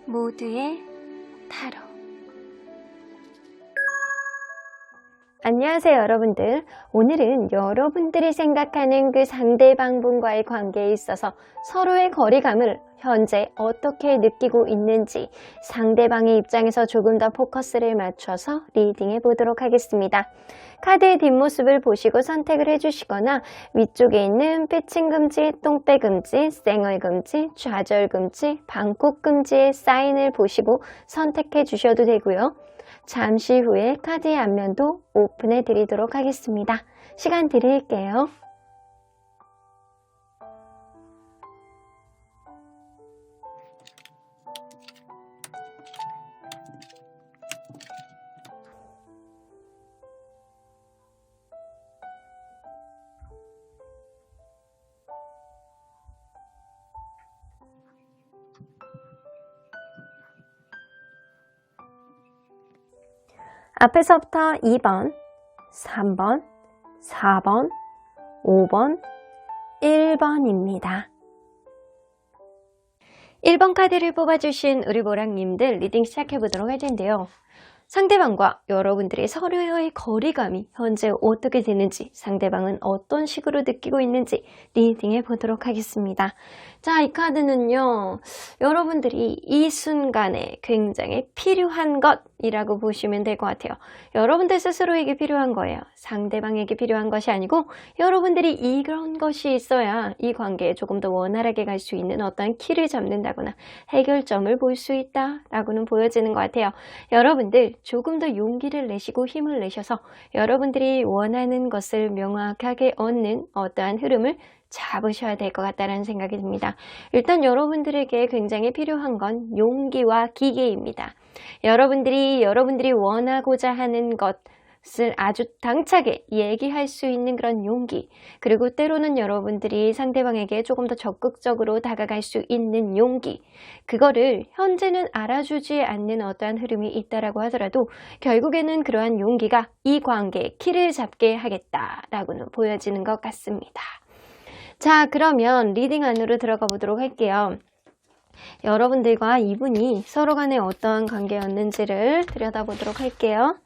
모두의 타로. 안녕하세요 여러분들. 오늘은 여러분들이 생각하는 그 상대방분과의 관계에 있어서 서로의 거리감을 현재 어떻게 느끼고 있는지 상대방의 입장에서 조금 더 포커스를 맞춰서 리딩해 보도록 하겠습니다. 카드의 뒷모습을 보시고 선택을 해주시거나 위쪽에 있는 패칭금지, 똥배금지, 쌩얼금지, 좌절금지, 방콕금지의 사인을 보시고 선택해 주셔도 되고요. 잠시 후에 카드의 앞면도 오픈해 드리도록 하겠습니다. 시간 드릴게요. 앞에서부터 2번, 3번, 4번, 5번, 1번입니다. 1번 카드를 뽑아주신 우리 보랑님들 리딩 시작해보도록 할 텐데요. 상대방과 여러분들의 서로의 거리감이 현재 어떻게 되는지, 상대방은 어떤 식으로 느끼고 있는지 리딩해 보도록 하겠습니다. 자, 이 카드는요, 여러분들이 이 순간에 굉장히 필요한 것이라고 보시면 될 것 같아요. 여러분들 스스로에게 필요한 거예요. 상대방에게 필요한 것이 아니고 여러분들이 이런 것이 있어야 이 관계에 조금 더 원활하게 갈 수 있는 어떠한 키를 잡는다거나 해결점을 볼 수 있다라고는 보여지는 것 같아요. 여러분들 조금 더 용기를 내시고 힘을 내셔서 여러분들이 원하는 것을 명확하게 얻는 어떠한 흐름을 잡으셔야 될 것 같다는 생각이 듭니다. 일단 여러분들에게 굉장히 필요한 건 용기와 기계입니다. 여러분들이 원하고자 하는 것을 아주 당차게 얘기할 수 있는 그런 용기, 그리고 때로는 여러분들이 상대방에게 조금 더 적극적으로 다가갈 수 있는 용기, 그거를 현재는 알아주지 않는 어떠한 흐름이 있다라고 하더라도 결국에는 그러한 용기가 이 관계의 키를 잡게 하겠다라고는 보여지는 것 같습니다. 자, 그러면 리딩 안으로 들어가 보도록 할게요. 여러분들과 이분이 서로 간에 어떠한 관계였는지를 들여다보도록 할게요.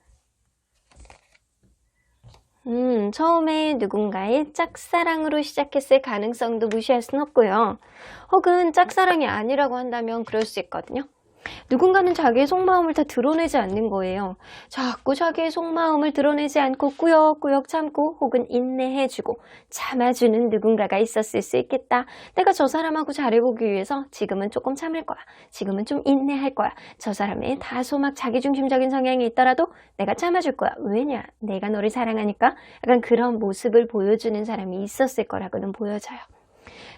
처음에 누군가의 짝사랑으로 시작했을 가능성도 무시할 순 없고요. 혹은 짝사랑이 아니라고 한다면 그럴 수 있거든요. 누군가는 자기의 속마음을 다 드러내지 않는 거예요. 자꾸 자기의 속마음을 드러내지 않고 꾸역꾸역 참고 혹은 인내해주고 참아주는 누군가가 있었을 수 있겠다. 내가 저 사람하고 잘해보기 위해서 지금은 조금 참을 거야. 지금은 좀 인내할 거야. 저 사람의 다소 막 자기중심적인 성향이 있더라도 내가 참아줄 거야. 왜냐? 내가 너를 사랑하니까. 약간 그런 모습을 보여주는 사람이 있었을 거라고는 보여져요.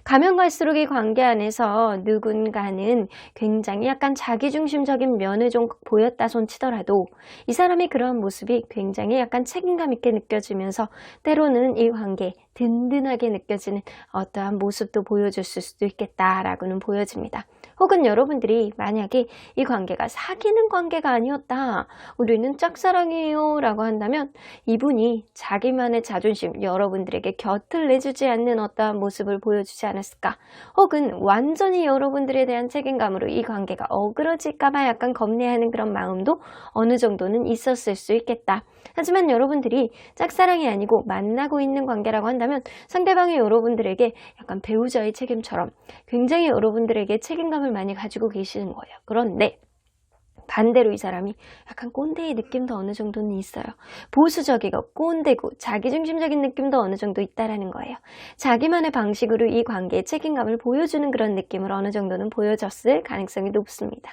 가면 갈수록 이 관계 안에서 누군가는 굉장히 약간 자기중심적인 면을 좀 보였다 손 치더라도 이 사람이 그런 모습이 굉장히 약간 책임감 있게 느껴지면서 때로는 이 관계 든든하게 느껴지는 어떠한 모습도 보여줄 수도 있겠다라고는 보여집니다. 혹은 여러분들이 만약에 이 관계가 사귀는 관계가 아니었다, 우리는 짝사랑이에요 라고 한다면 이분이 자기만의 자존심, 여러분들에게 곁을 내주지 않는 어떠한 모습을 보여주지 않았을까, 혹은 완전히 여러분들에 대한 책임감으로 이 관계가 어그러질까봐 약간 겁내하는 그런 마음도 어느 정도는 있었을 수 있겠다. 하지만 여러분들이 짝사랑이 아니고 만나고 있는 관계라고 한다면 상대방이 여러분들에게 약간 배우자의 책임처럼 굉장히 여러분들에게 책임감을 많이 가지고 계시는 거예요. 그런데 반대로 이 사람이 약간 꼰대의 느낌도 어느 정도는 있어요. 보수적이고 꼰대고 자기중심적인 느낌도 어느 정도 있다라는 거예요. 자기만의 방식으로 이 관계의 책임감을 보여주는 그런 느낌을 어느 정도는 보여줬을 가능성이 높습니다.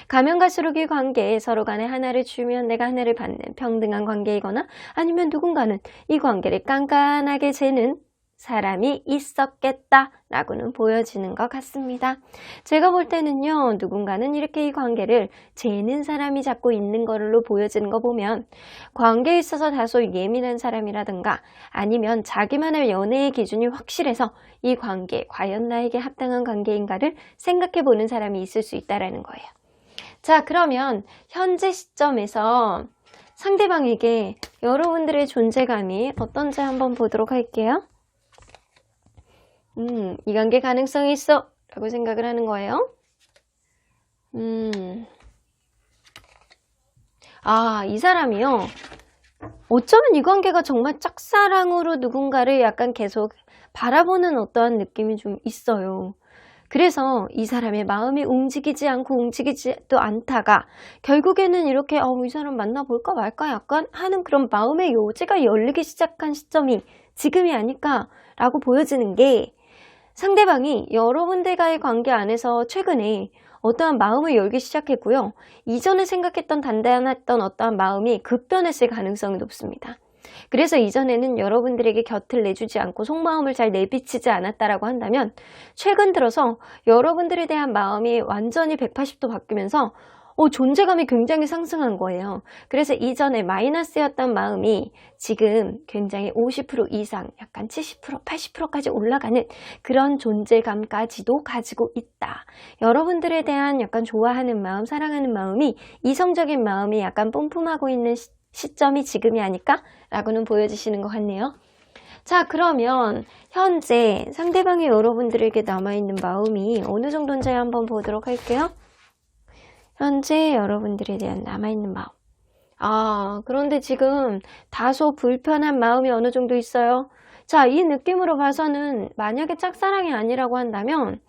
가면 갈수록 이 관계에 서로 간에 하나를 주면 내가 하나를 받는 평등한 관계이거나 아니면 누군가는 이 관계를 깐깐하게 재는 사람이 있었겠다라고는 보여지는 것 같습니다. 제가 볼 때는요, 누군가는 이렇게 이 관계를 재는 사람이 잡고 있는 걸로 보여지는 거 보면 관계에 있어서 다소 예민한 사람이라든가 아니면 자기만의 연애의 기준이 확실해서 이 관계, 과연 나에게 합당한 관계인가를 생각해 보는 사람이 있을 수 있다는 거예요. 자, 그러면 현재 시점에서 상대방에게 여러분들의 존재감이 어떤지 한번 보도록 할게요. 이 관계 가능성이 있어 라고 생각을 하는 거예요. 이 사람이요. 어쩌면 이 관계가 정말 짝사랑으로 누군가를 약간 계속 바라보는 어떠한 느낌이 좀 있어요. 그래서 이 사람의 마음이 움직이지 않고 움직이지도 않다가 결국에는 이렇게 이 사람 만나볼까 말까 약간 하는 그런 마음의 요지가 열리기 시작한 시점이 지금이 아닐까라고 보여지는 게, 상대방이 여러분들과의 관계 안에서 최근에 어떠한 마음을 열기 시작했고요. 이전에 생각했던 단단했던 어떠한 마음이 급변했을 가능성이 높습니다. 그래서 이전에는 여러분들에게 곁을 내주지 않고 속마음을 잘 내비치지 않았다라고 한다면, 최근 들어서 여러분들에 대한 마음이 완전히 180도 바뀌면서 존재감이 굉장히 상승한 거예요. 그래서 이전에 마이너스였던 마음이 지금 굉장히 50% 이상, 약간 70%, 80%까지 올라가는 그런 존재감까지도 가지고 있다. 여러분들에 대한 약간 좋아하는 마음, 사랑하는 마음이, 이성적인 마음이 약간 뿜뿜하고 있는 시점이 지금이 아닐까라고는 보여주시는 것 같네요. 자, 그러면 현재 상대방이 여러분들에게 남아있는 마음이 어느 정도인지 한번 보도록 할게요. 현재 여러분들에 대한 남아있는 마음. 그런데 지금 다소 불편한 마음이 어느 정도 있어요. 자, 이 느낌으로 봐서는 만약에 짝사랑이 아니라고 한다면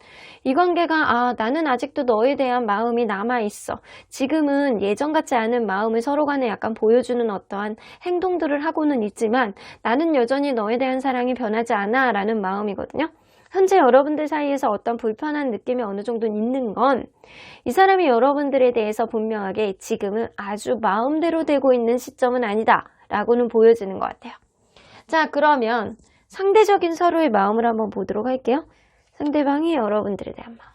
이 관계가 나는 아직도 너에 대한 마음이 남아있어. 지금은 예전 같지 않은 마음을 서로 간에 약간 보여주는 어떠한 행동들을 하고는 있지만 나는 여전히 너에 대한 사랑이 변하지 않아 라는 마음이거든요. 현재 여러분들 사이에서 어떤 불편한 느낌이 어느 정도 있는 건, 이 사람이 여러분들에 대해서 분명하게 지금은 아주 마음대로 되고 있는 시점은 아니다 라고는 보여지는 것 같아요. 자, 그러면 상대적인 서로의 마음을 한번 보도록 할게요. 상대방이 여러분들에 대한 마음,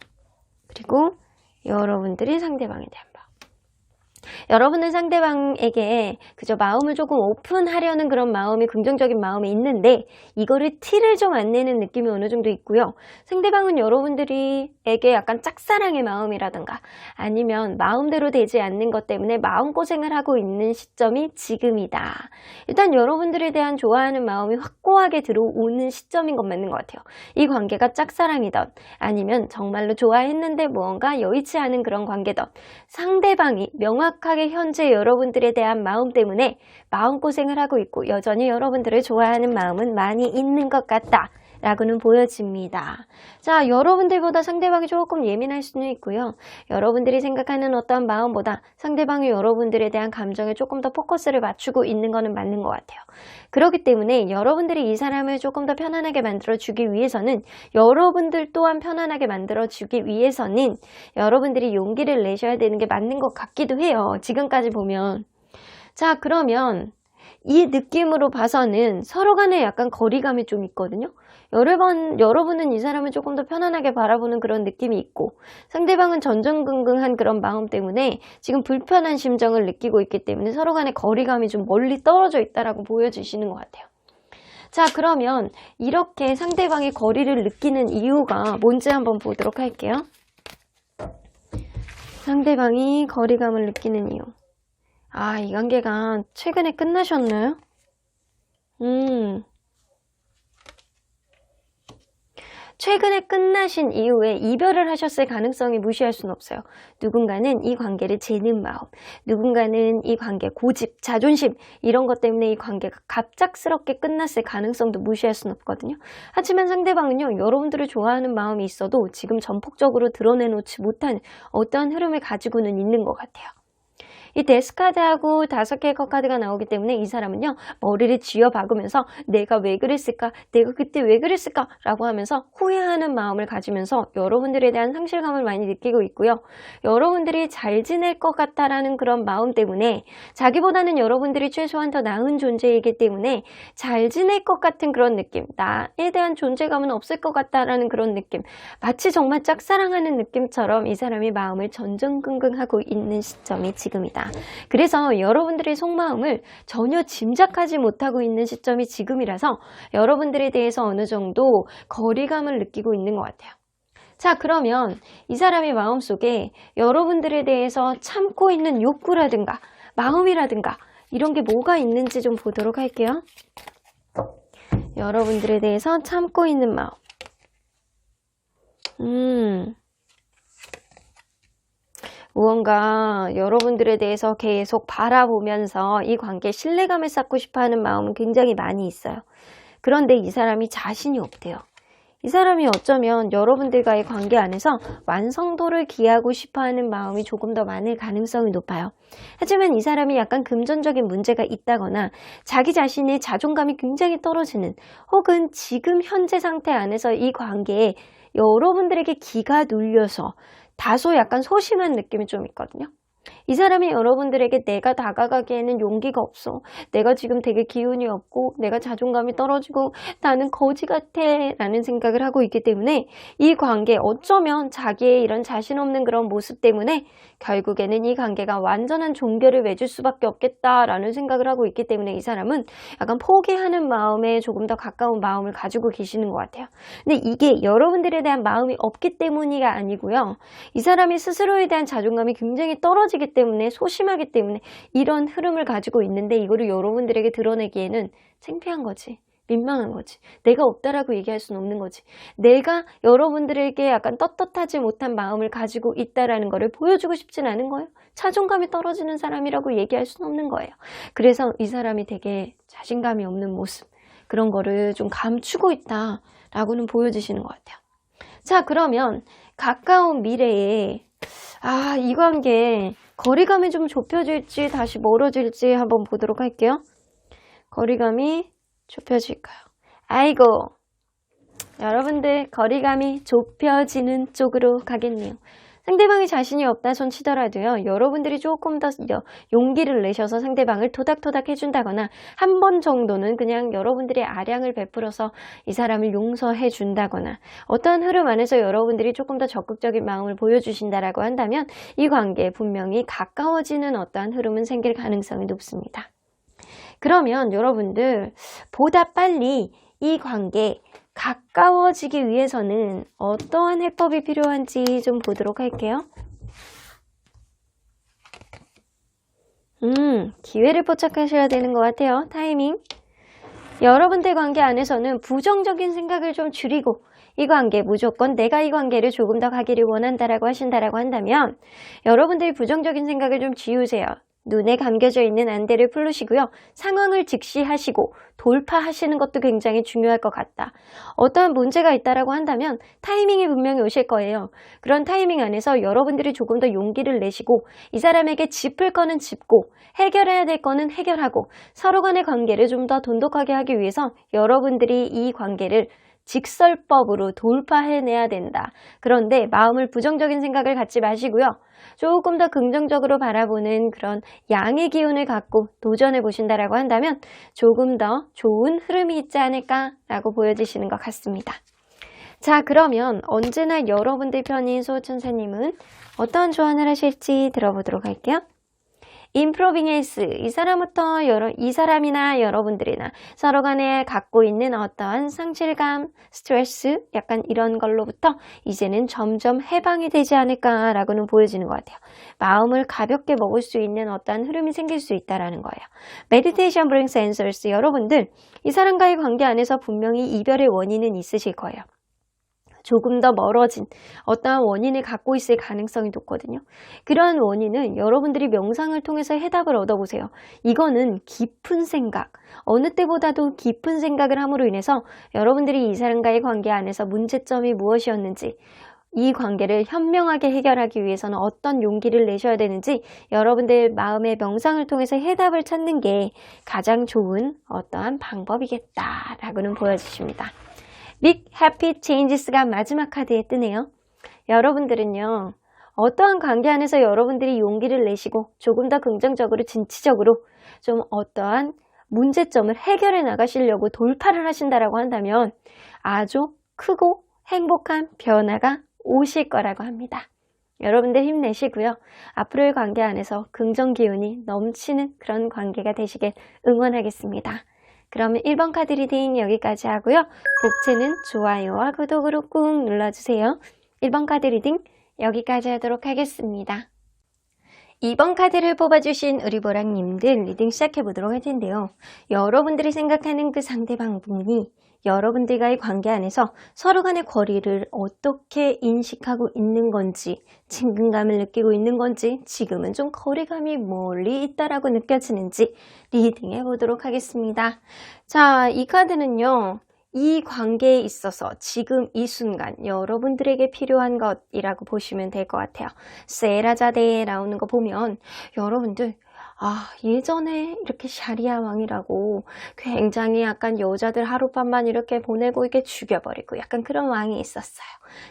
그리고 여러분들이 상대방에 대한 마음. 여러분은 상대방에게 그저 마음을 조금 오픈하려는 그런 마음이, 긍정적인 마음이 있는데 이거를 티를 좀 안 내는 느낌이 어느 정도 있고요. 상대방은 여러분들에게 약간 짝사랑의 마음이라든가 아니면 마음대로 되지 않는 것 때문에 마음고생을 하고 있는 시점이 지금이다. 일단 여러분들에 대한 좋아하는 마음이 확고하게 들어오는 시점인 건 맞는 것 같아요. 이 관계가 짝사랑이든 아니면 정말로 좋아했는데 무언가 여의치 않은 그런 관계든, 상대방이 명확하게 현재 여러분들에 대한 마음 때문에 마음고생을 하고 있고 여전히 여러분들을 좋아하는 마음은 많이 있는 것 같다 라고는 보여집니다. 자, 여러분들보다 상대방이 조금 예민할 수는 있고요. 여러분들이 생각하는 어떤 마음보다 상대방이 여러분들에 대한 감정에 조금 더 포커스를 맞추고 있는 거는 맞는 것 같아요. 그렇기 때문에 여러분들이 이 사람을 조금 더 편안하게 만들어주기 위해서는, 여러분들 또한 편안하게 만들어주기 위해서는 여러분들이 용기를 내셔야 되는 게 맞는 것 같기도 해요. 지금까지 보면. 자, 그러면 이 느낌으로 봐서는 서로 간에 약간 거리감이 좀 있거든요. 여러분은 이 사람을 조금 더 편안하게 바라보는 그런 느낌이 있고, 상대방은 전전긍긍한 그런 마음 때문에 지금 불편한 심정을 느끼고 있기 때문에 서로 간에 거리감이 좀 멀리 떨어져 있다라고 보여주시는 것 같아요. 자, 그러면 이렇게 상대방이 거리를 느끼는 이유가 뭔지 한번 보도록 할게요. 상대방이 거리감을 느끼는 이유. 이 관계가 최근에 끝나셨나요? 최근에 끝나신 이후에 이별을 하셨을 가능성이 무시할 수는 없어요. 누군가는 이 관계를 재는 마음, 누군가는 이 관계 고집, 자존심 이런 것 때문에 이 관계가 갑작스럽게 끝났을 가능성도 무시할 수는 없거든요. 하지만 상대방은요, 여러분들을 좋아하는 마음이 있어도 지금 전폭적으로 드러내놓지 못한 어떠한 흐름을 가지고는 있는 것 같아요. 이 데스카드하고 5개의 컵카드가 나오기 때문에 이 사람은요, 머리를 쥐어박으면서 내가 왜 그랬을까? 내가 그때 왜 그랬을까? 라고 하면서 후회하는 마음을 가지면서 여러분들에 대한 상실감을 많이 느끼고 있고요. 여러분들이 잘 지낼 것 같다라는 그런 마음 때문에, 자기보다는 여러분들이 최소한 더 나은 존재이기 때문에 잘 지낼 것 같은 그런 느낌, 나에 대한 존재감은 없을 것 같다라는 그런 느낌, 마치 정말 짝사랑하는 느낌처럼 이 사람이 마음을 전전긍긍하고 있는 시점이 지금이다. 그래서 여러분들의 속마음을 전혀 짐작하지 못하고 있는 시점이 지금이라서 여러분들에 대해서 어느 정도 거리감을 느끼고 있는 것 같아요. 자, 그러면 이 사람의 마음속에 여러분들에 대해서 참고 있는 욕구라든가 마음이라든가 이런 게 뭐가 있는지 좀 보도록 할게요. 여러분들에 대해서 참고 있는 마음. 무언가 여러분들에 대해서 계속 바라보면서 이 관계에 신뢰감을 쌓고 싶어 하는 마음은 굉장히 많이 있어요. 그런데 이 사람이 자신이 없대요. 이 사람이 어쩌면 여러분들과의 관계 안에서 완성도를 기하고 싶어 하는 마음이 조금 더 많을 가능성이 높아요. 하지만 이 사람이 약간 금전적인 문제가 있다거나 자기 자신의 자존감이 굉장히 떨어지는, 혹은 지금 현재 상태 안에서 이 관계에 여러분들에게 기가 눌려서 다소 약간 소심한 느낌이 좀 있거든요. 이 사람이 여러분들에게 내가 다가가기에는 용기가 없어. 내가 지금 되게 기운이 없고 내가 자존감이 떨어지고 나는 거지 같아 라는 생각을 하고 있기 때문에 이 관계, 어쩌면 자기의 이런 자신 없는 그런 모습 때문에 결국에는 이 관계가 완전한 종결을 맺을 수밖에 없겠다라는 생각을 하고 있기 때문에 이 사람은 약간 포기하는 마음에 조금 더 가까운 마음을 가지고 계시는 것 같아요. 근데 이게 여러분들에 대한 마음이 없기 때문이가 아니고요. 이 사람이 스스로에 대한 자존감이 굉장히 떨어지기 때문에, 소심하기 때문에 이런 흐름을 가지고 있는데, 이거를 여러분들에게 드러내기에는 창피한 거지, 민망한 거지, 내가 없다라고 얘기할 수는 없는 거지, 내가 여러분들에게 약간 떳떳하지 못한 마음을 가지고 있다라는 거를 보여주고 싶진 않은 거예요. 자존감이 떨어지는 사람이라고 얘기할 수는 없는 거예요. 그래서 이 사람이 되게 자신감이 없는 모습, 그런 거를 좀 감추고 있다라고는 보여주시는 것 같아요. 자, 그러면 가까운 미래에 이 관계 거리감이 좀 좁혀질지 다시 멀어질지 한번 보도록 할게요. 거리감이 좁혀질까요? 아이고, 여러분들 거리감이 좁혀지는 쪽으로 가겠네요. 상대방이 자신이 없다 손 치더라도요, 여러분들이 조금 더 용기를 내셔서 상대방을 토닥토닥 해준다거나 한 번 정도는 그냥 여러분들의 아량을 베풀어서 이 사람을 용서해 준다거나 어떠한 흐름 안에서 여러분들이 조금 더 적극적인 마음을 보여주신다라고 한다면 이 관계에 분명히 가까워지는 어떠한 흐름은 생길 가능성이 높습니다. 그러면 여러분들 보다 빨리 이 관계 가까워지기 위해서는 어떠한 해법이 필요한지 좀 보도록 할게요. 기회를 포착하셔야 되는 것 같아요. 타이밍. 여러분들 관계 안에서는 부정적인 생각을 좀 줄이고 이 관계, 무조건 내가 이 관계를 조금 더 가기를 원한다라고 하신다라고 한다면 여러분들이 부정적인 생각을 좀 지우세요. 눈에 감겨져 있는 안대를 풀으시고요. 상황을 직시하시고 돌파하시는 것도 굉장히 중요할 것 같다. 어떠한 문제가 있다라고 한다면 타이밍이 분명히 오실 거예요. 그런 타이밍 안에서 여러분들이 조금 더 용기를 내시고 이 사람에게 짚을 거는 짚고 해결해야 될 거는 해결하고 서로 간의 관계를 좀 더 돈독하게 하기 위해서 여러분들이 이 관계를 직설법으로 돌파해내야 된다. 그런데 마음을 부정적인 생각을 갖지 마시고요. 조금 더 긍정적으로 바라보는 그런 양의 기운을 갖고 도전해 보신다라고 한다면 조금 더 좋은 흐름이 있지 않을까라고 보여지시는 것 같습니다. 자, 그러면 언제나 여러분들 편인 수호천사님은 어떤 조언을 하실지 들어보도록 할게요. 임프로빙 헬스, 이 사람이나 여러분들이나 서로 간에 갖고 있는 어떠한 상실감, 스트레스, 약간 이런 걸로부터 이제는 점점 해방이 되지 않을까라고는 보여지는 것 같아요. 마음을 가볍게 먹을 수 있는 어떠한 흐름이 생길 수 있다라는 거예요. 메디테이션 brings answers. 여러분들, 이 사람과의 관계 안에서 분명히 이별의 원인은 있으실 거예요. 조금 더 멀어진 어떠한 원인을 갖고 있을 가능성이 높거든요. 그러한 원인은 여러분들이 명상을 통해서 해답을 얻어보세요. 이거는 깊은 생각, 어느 때보다도 깊은 생각을 함으로 인해서 여러분들이 이 사람과의 관계 안에서 문제점이 무엇이었는지, 이 관계를 현명하게 해결하기 위해서는 어떤 용기를 내셔야 되는지 여러분들 마음의 명상을 통해서 해답을 찾는 게 가장 좋은 어떠한 방법이겠다라고는 보여주십니다. Big Happy Changes가 마지막 카드에 뜨네요. 여러분들은요, 어떠한 관계 안에서 여러분들이 용기를 내시고 조금 더 긍정적으로, 진취적으로 좀 어떠한 문제점을 해결해 나가시려고 돌파를 하신다라고 한다면 아주 크고 행복한 변화가 오실 거라고 합니다. 여러분들 힘내시고요. 앞으로의 관계 안에서 긍정 기운이 넘치는 그런 관계가 되시길 응원하겠습니다. 그러면 1번 카드 리딩 여기까지 하고요. 복채는 좋아요와 구독으로 꾹 눌러주세요. 1번 카드 리딩 여기까지 하도록 하겠습니다. 2번 카드를 뽑아주신 우리 보랑님들 리딩 시작해보도록 할 텐데요. 여러분들이 생각하는 그 상대방 분이 여러분들과의 관계 안에서 서로 간의 거리를 어떻게 인식하고 있는 건지, 친근감을 느끼고 있는 건지, 지금은 좀 거리감이 멀리 있다라고 느껴지는지 리딩해 보도록 하겠습니다. 자, 이 카드는요. 이 관계에 있어서 지금 이 순간 여러분들에게 필요한 것이라고 보시면 될 것 같아요. 세라자데에 나오는 거 보면 여러분들 예전에 이렇게 샤리아 왕이라고 굉장히 약간 여자들 하룻밤만 이렇게 보내고 이게 죽여버리고 약간 그런 왕이 있었어요.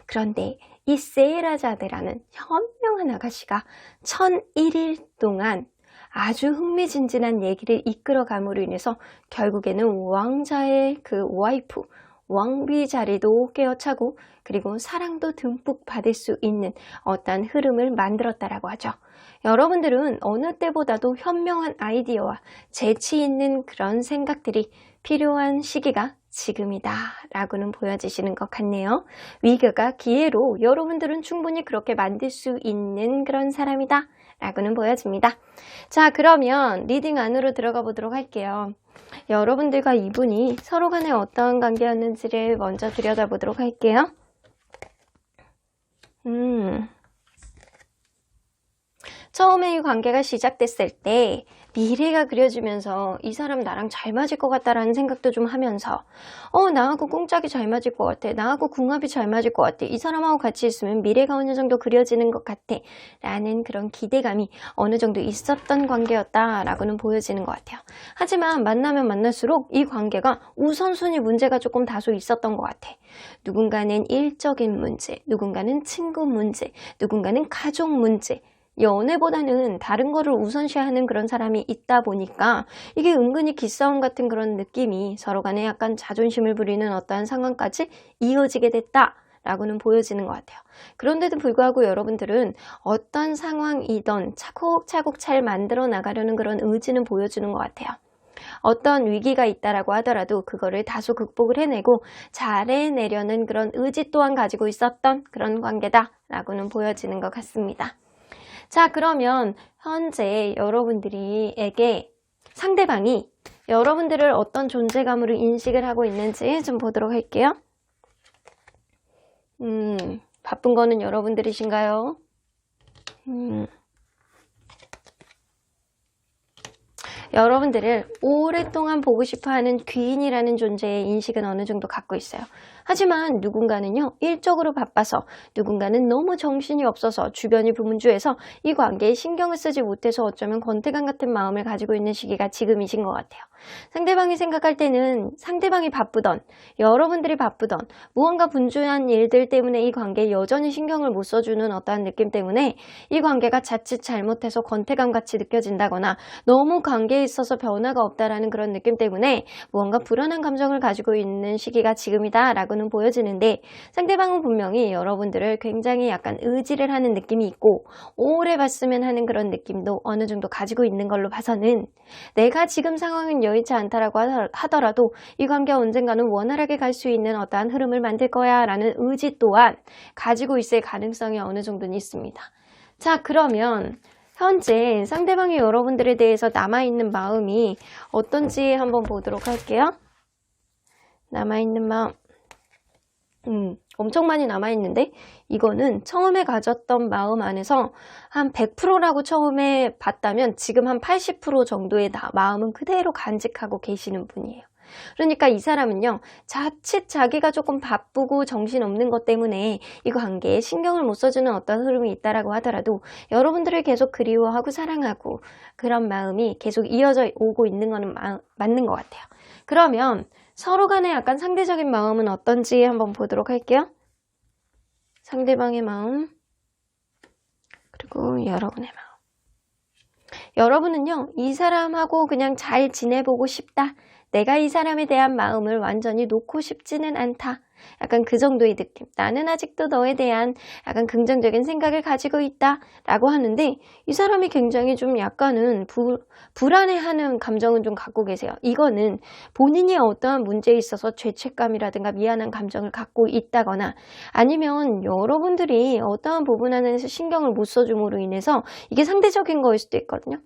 그런데 이 세라자데라는 현명한 아가씨가 1001일 동안 아주 흥미진진한 얘기를 이끌어감으로 인해서 결국에는 왕자의 그 와이프, 왕비 자리도 꿰어차고 그리고 사랑도 듬뿍 받을 수 있는 어떤 흐름을 만들었다라고 하죠. 여러분들은 어느 때보다도 현명한 아이디어와 재치 있는 그런 생각들이 필요한 시기가 지금이다 라고는 보여지시는 것 같네요. 위기가 기회로 여러분들은 충분히 그렇게 만들 수 있는 그런 사람이다 라고는 보여집니다. 자, 그러면 리딩 안으로 들어가 보도록 할게요. 여러분들과 이분이 서로 간에 어떤 관계였는지를 먼저 들여다보도록 할게요. 처음에 이 관계가 시작됐을 때 미래가 그려지면서 이 사람 나랑 잘 맞을 것 같다라는 생각도 좀 하면서 나하고 꿍짝이 잘 맞을 것 같아. 나하고 궁합이 잘 맞을 것 같아. 이 사람하고 같이 있으면 미래가 어느 정도 그려지는 것 같아. 라는 그런 기대감이 어느 정도 있었던 관계였다라고는 보여지는 것 같아요. 하지만 만나면 만날수록 이 관계가 우선순위 문제가 조금 다소 있었던 것 같아. 누군가는 일적인 문제, 누군가는 친구 문제, 누군가는 가족 문제, 연애보다는 다른 거를 우선시하는 그런 사람이 있다 보니까 이게 은근히 기싸움 같은 그런 느낌이 서로 간에 약간 자존심을 부리는 어떠한 상황까지 이어지게 됐다라고는 보여지는 것 같아요. 그런데도 불구하고 여러분들은 어떤 상황이든 차곡차곡 잘 만들어 나가려는 그런 의지는 보여주는 것 같아요. 어떤 위기가 있다라고 하더라도 그거를 다소 극복을 해내고 잘 해내려는 그런 의지 또한 가지고 있었던 그런 관계다라고는 보여지는 것 같습니다. 자, 그러면 현재 여러분들에게 상대방이 여러분들을 어떤 존재감으로 인식을 하고 있는지 좀 보도록 할게요. 바쁜 거는 여러분들이신가요? 여러분들을 오랫동안 보고 싶어하는 귀인이라는 존재의 인식은 어느 정도 갖고 있어요. 하지만 누군가는요, 일적으로 바빠서, 누군가는 너무 정신이 없어서 주변이 분주해서 이 관계에 신경을 쓰지 못해서 어쩌면 권태감 같은 마음을 가지고 있는 시기가 지금이신 것 같아요. 상대방이 생각할 때는 상대방이 바쁘던, 여러분들이 바쁘던, 무언가 분주한 일들 때문에 이 관계에 여전히 신경을 못 써주는 어떠한 느낌 때문에 이 관계가 자칫 잘못해서 권태감 같이 느껴진다거나 너무 관계에 있어서 변화가 없다라는 그런 느낌 때문에 무언가 불안한 감정을 가지고 있는 시기가 지금이다 라고는 보여지는데, 상대방은 분명히 여러분들을 굉장히 약간 의지를 하는 느낌이 있고 오래 봤으면 하는 그런 느낌도 어느 정도 가지고 있는 걸로 봐서는 내가 지금 상황은 여의치 않다라고 하더라도 이 관계가 언젠가는 원활하게 갈 수 있는 어떠한 흐름을 만들 거야 라는 의지 또한 가지고 있을 가능성이 어느 정도는 있습니다. 자, 그러면 현재 상대방이 여러분들에 대해서 남아있는 마음이 어떤지 한번 보도록 할게요. 남아있는 마음. 엄청 많이 남아있는데 이거는 처음에 가졌던 마음 안에서 한 100%라고 처음에 봤다면 지금 한 80% 정도의 마음은 그대로 간직하고 계시는 분이에요. 그러니까 이 사람은요, 자칫 자기가 조금 바쁘고 정신없는 것 때문에 이 관계에 신경을 못 써주는 어떤 흐름이 있다라고 하더라도 여러분들을 계속 그리워하고 사랑하고 그런 마음이 계속 이어져 오고 있는 거는 맞는 것 같아요. 그러면 서로 간에 약간 상대적인 마음은 어떤지 한번 보도록 할게요. 상대방의 마음, 그리고 여러분의 마음. 여러분은요, 이 사람하고 그냥 잘 지내보고 싶다. 내가 이 사람에 대한 마음을 완전히 놓고 싶지는 않다. 약간 그 정도의 느낌. 나는 아직도 너에 대한 약간 긍정적인 생각을 가지고 있다 라고 하는데 이 사람이 굉장히 좀 약간은 불안해하는 감정은 좀 갖고 계세요. 이거는 본인이 어떠한 문제에 있어서 죄책감이라든가 미안한 감정을 갖고 있다거나 아니면 여러분들이 어떠한 부분 안에서 신경을 못 써줌으로 인해서 이게 상대적인 거일 수도 있거든요.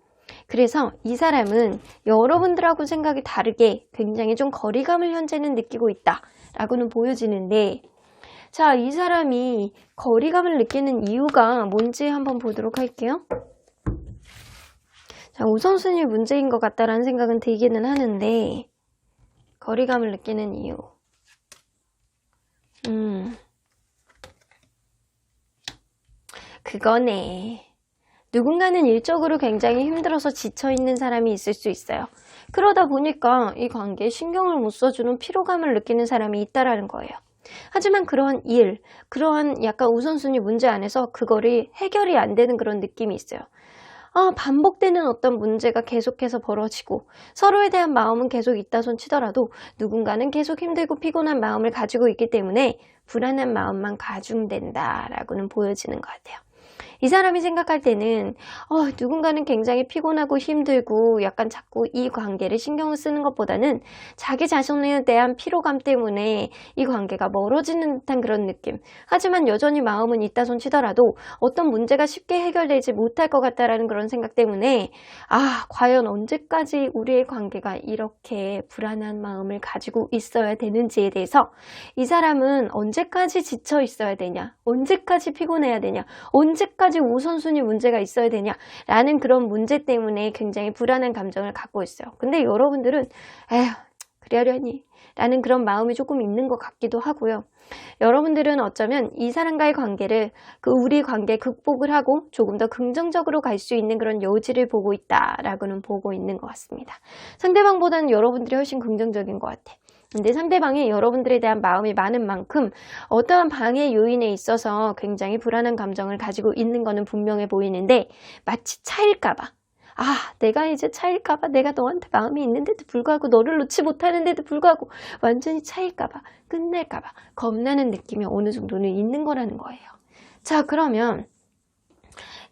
그래서 이 사람은 여러분들하고 생각이 다르게 굉장히 좀 거리감을 현재는 느끼고 있다라고는 보여지는데, 자, 이 사람이 거리감을 느끼는 이유가 뭔지 한번 보도록 할게요. 자, 우선순위 문제인 것 같다라는 생각은 들기는 하는데, 거리감을 느끼는 이유. 그거네. 누군가는 일적으로 굉장히 힘들어서 지쳐있는 사람이 있을 수 있어요. 그러다 보니까 이 관계에 신경을 못 써주는 피로감을 느끼는 사람이 있다라는 거예요. 하지만 그러한 그러한 약간 우선순위 문제 안에서 그거를 해결이 안 되는 그런 느낌이 있어요. 반복되는 어떤 문제가 계속해서 벌어지고 서로에 대한 마음은 계속 있다 손 치더라도 누군가는 계속 힘들고 피곤한 마음을 가지고 있기 때문에 불안한 마음만 가중된다라고는 보여지는 것 같아요. 이 사람이 생각할 때는 누군가는 굉장히 피곤하고 힘들고 약간 자꾸 이 관계를 신경을 쓰는 것보다는 자기 자신에 대한 피로감 때문에 이 관계가 멀어지는 듯한 그런 느낌. 하지만 여전히 마음은 있다 손 치더라도 어떤 문제가 쉽게 해결되지 못할 것 같다라는 그런 생각 때문에 과연 언제까지 우리의 관계가 이렇게 불안한 마음을 가지고 있어야 되는지에 대해서 이 사람은 언제까지 지쳐 있어야 되냐, 언제까지 피곤해야 되냐, 언제까지 우선순위 문제가 있어야 되냐라는 그런 문제 때문에 굉장히 불안한 감정을 갖고 있어요. 근데 여러분들은 그러려니 라는 그런 마음이 조금 있는 것 같기도 하고요. 여러분들은 어쩌면 이 사람과의 관계를 우리 관계 극복을 하고 조금 더 긍정적으로 갈 수 있는 그런 여지를 보고 있다라고는 보고 있는 것 같습니다. 상대방보다는 여러분들이 훨씬 긍정적인 것 같아. 근데 상대방이 여러분들에 대한 마음이 많은 만큼 어떠한 방해 요인에 있어서 굉장히 불안한 감정을 가지고 있는 거는 분명해 보이는데, 마치 차일까봐, 내가 이제 차일까봐, 내가 너한테 마음이 있는데도 불구하고 너를 놓지 못하는데도 불구하고 완전히 차일까봐, 끝날까봐 겁나는 느낌이 어느 정도는 있는 거라는 거예요. 자, 그러면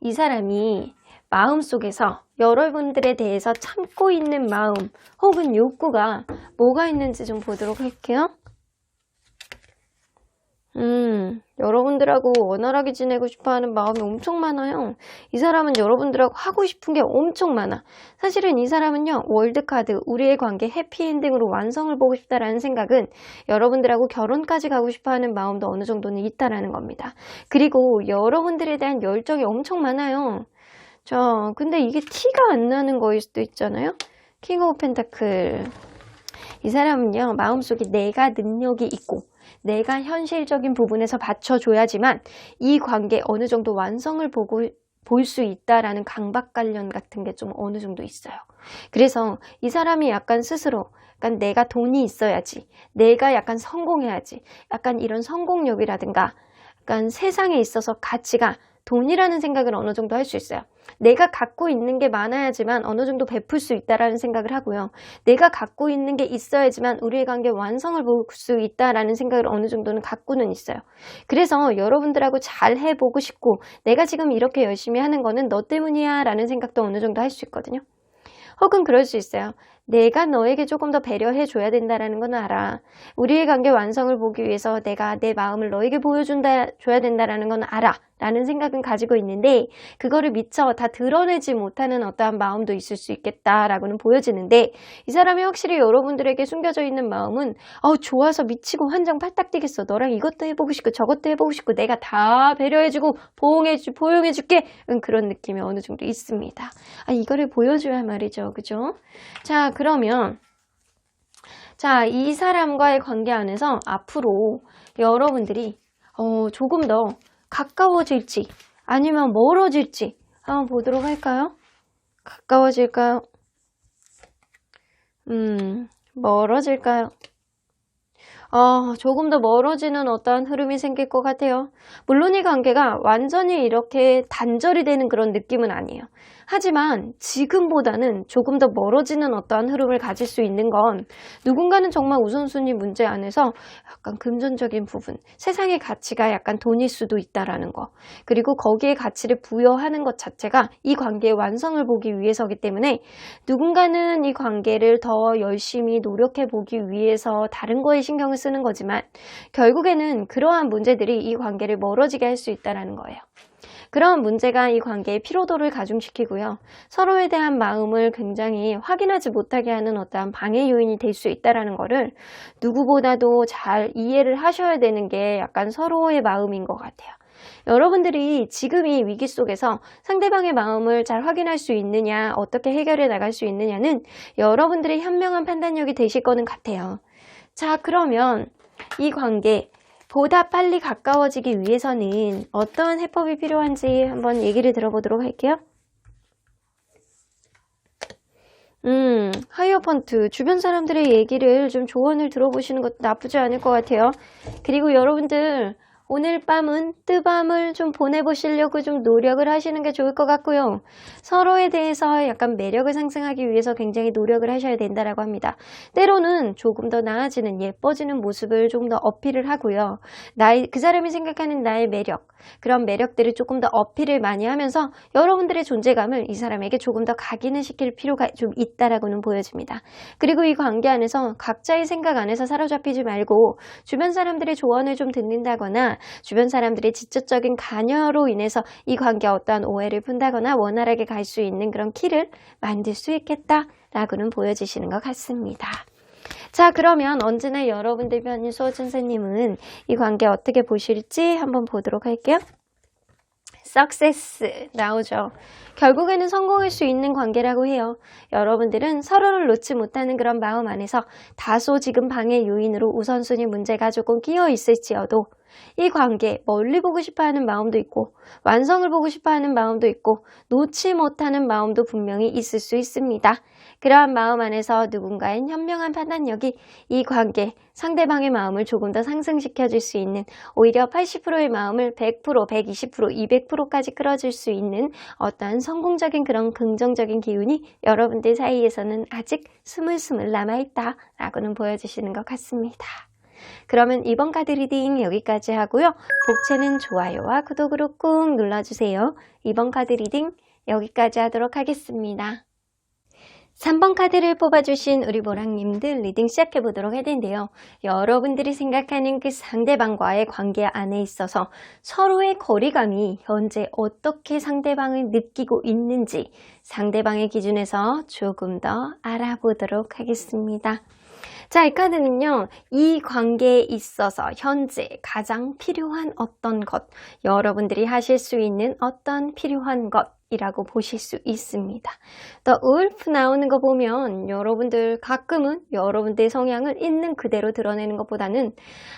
이 사람이 마음속에서 여러분들에 대해서 참고 있는 마음 혹은 욕구가 뭐가 있는지 좀 보도록 할게요. 여러분들하고 원활하게 지내고 싶어하는 마음이 엄청 많아요. 이 사람은 여러분들하고 하고 싶은 게 엄청 많아. 사실은 이 사람은요, 월드카드, 우리의 관계 해피엔딩으로 완성을 보고 싶다라는 생각은 여러분들하고 결혼까지 가고 싶어하는 마음도 어느 정도는 있다라는 겁니다. 그리고 여러분들에 대한 열정이 엄청 많아요. 자, 근데 이게 티가 안 나는 거일 수도 있잖아요. 킹 오브 펜타클. 이 사람은요, 마음속에 내가 능력이 있고 내가 현실적인 부분에서 받쳐줘야지만 이 관계 어느 정도 완성을 볼 수 있다라는 강박관념 같은 게 좀 어느 정도 있어요. 그래서 이 사람이 약간 스스로 약간 내가 돈이 있어야지, 내가 약간 성공해야지, 약간 이런 성공욕이라든가 약간 세상에 있어서 가치가 돈이라는 생각을 어느 정도 할 수 있어요. 내가 갖고 있는 게 많아야지만 어느 정도 베풀 수 있다라는 생각을 하고요. 내가 갖고 있는 게 있어야지만 우리의 관계 완성을 볼 수 있다라는 생각을 어느 정도는 갖고는 있어요. 그래서 여러분들하고 잘 해보고 싶고 내가 지금 이렇게 열심히 하는 거는 너 때문이야 라는 생각도 어느 정도 할 수 있거든요. 혹은 그럴 수 있어요. 내가 너에게 조금 더 배려해줘야 된다는 건 알아. 우리의 관계 완성을 보기 위해서 내가 내 마음을 너에게 줘야 된다는 건 알아. 라는 생각은 가지고 있는데 그거를 미처 다 드러내지 못하는 어떠한 마음도 있을 수 있겠다라고는 보여지는데, 이 사람이 확실히 여러분들에게 숨겨져 있는 마음은 좋아서 미치고 환장 팔딱 뛰겠어. 너랑 이것도 해보고 싶고 저것도 해보고 싶고 내가 다 배려해주고 포용해줄게. 그런 느낌이 어느 정도 있습니다. 이거를 보여줘야 말이죠. 그죠? 자, 그러면 이 사람과의 관계 안에서 앞으로 여러분들이 조금 더 가까워질지 아니면 멀어질지 한번 보도록 할까요? 가까워질까요? 멀어질까요? 조금 더 멀어지는 어떠한 흐름이 생길 것 같아요. 물론 이 관계가 완전히 이렇게 단절이 되는 그런 느낌은 아니에요. 하지만 지금보다는 조금 더 멀어지는 어떠한 흐름을 가질 수 있는 건, 누군가는 정말 우선순위 문제 안에서 약간 금전적인 부분, 세상의 가치가 약간 돈일 수도 있다라는 거, 그리고 거기에 가치를 부여하는 것 자체가 이 관계의 완성을 보기 위해서기 때문에 누군가는 이 관계를 더 열심히 노력해 보기 위해서 다른 거에 신경을 쓰는 거지만 결국에는 그러한 문제들이 이 관계를 멀어지게 할 수 있다는 거예요. 그런 문제가 이 관계의 피로도를 가중시키고요. 서로에 대한 마음을 굉장히 확인하지 못하게 하는 어떠한 방해 요인이 될 수 있다는 거를 누구보다도 잘 이해를 하셔야 되는 게 약간 서로의 마음인 것 같아요. 여러분들이 지금 이 위기 속에서 상대방의 마음을 잘 확인할 수 있느냐, 어떻게 해결해 나갈 수 있느냐는 여러분들의 현명한 판단력이 되실 거는 같아요. 자, 그러면 이 관계 보다 빨리 가까워지기 위해서는 어떠한 해법이 필요한지 한번 얘기를 들어보도록 할게요. 하이어펀트 주변 사람들의 얘기를 좀 조언을 들어보시는 것도 나쁘지 않을 것 같아요. 그리고 여러분들 오늘 밤은 뜨밤을 좀 보내보시려고 좀 노력을 하시는 게 좋을 것 같고요. 서로에 대해서 약간 매력을 상승하기 위해서 굉장히 노력을 하셔야 된다라고 합니다. 때로는 조금 더 나아지는 예뻐지는 모습을 조금 더 어필을 하고요. 그 사람이 생각하는 나의 매력, 그런 매력들을 조금 더 어필을 많이 하면서 여러분들의 존재감을 이 사람에게 조금 더 각인을 시킬 필요가 좀 있다라고는 보여집니다. 그리고 이 관계 안에서 각자의 생각 안에서 사로잡히지 말고 주변 사람들의 조언을 좀 듣는다거나 주변 사람들의 직접적인 관여로 인해서 이 관계에 어떠한 오해를 푼다거나 원활하게 갈 수 있는 그런 키를 만들 수 있겠다라고는 보여지시는 것 같습니다. 자, 그러면 언제나 여러분들 편인 수호천사님은 이 관계 어떻게 보실지 한번 보도록 할게요. Success 나오죠. 결국에는 성공할 수 있는 관계라고 해요. 여러분들은 서로를 놓지 못하는 그런 마음 안에서 다소 지금 방해 요인으로 우선순위 문제가 조금 끼어 있을지어도 이 관계 멀리 보고 싶어하는 마음도 있고 완성을 보고 싶어하는 마음도 있고 놓지 못하는 마음도 분명히 있을 수 있습니다. 그러한 마음 안에서 누군가의 현명한 판단력이 이 관계, 상대방의 마음을 조금 더 상승시켜 줄 수 있는 오히려 80%의 마음을 100%, 120%, 200%까지 끌어줄 수 있는 어떠한 성공적인 그런 긍정적인 기운이 여러분들 사이에서는 아직 스물스물 남아있다라고는 보여주시는 것 같습니다. 그러면 이번 카드 리딩 여기까지 하고요. 복채는 좋아요와 구독으로 꾹 눌러주세요. 이번 카드 리딩 여기까지 하도록 하겠습니다. 3번 카드를 뽑아주신 우리 보랑님들 리딩 시작해보도록 할 텐데요. 여러분들이 생각하는 그 상대방과의 관계 안에 있어서 서로의 거리감이 현재 어떻게 상대방을 느끼고 있는지 상대방의 기준에서 조금 더 알아보도록 하겠습니다. 자, 이 카드는요, 이 관계에 있어서 현재 가장 필요한 어떤 것, 여러분들이 하실 수 있는 어떤 필요한 것이라고 보실 수 있습니다. The Wolf 나오는 거 보면 여러분들 가끔은 여러분들의 성향을 있는 그대로 드러내는 것보다는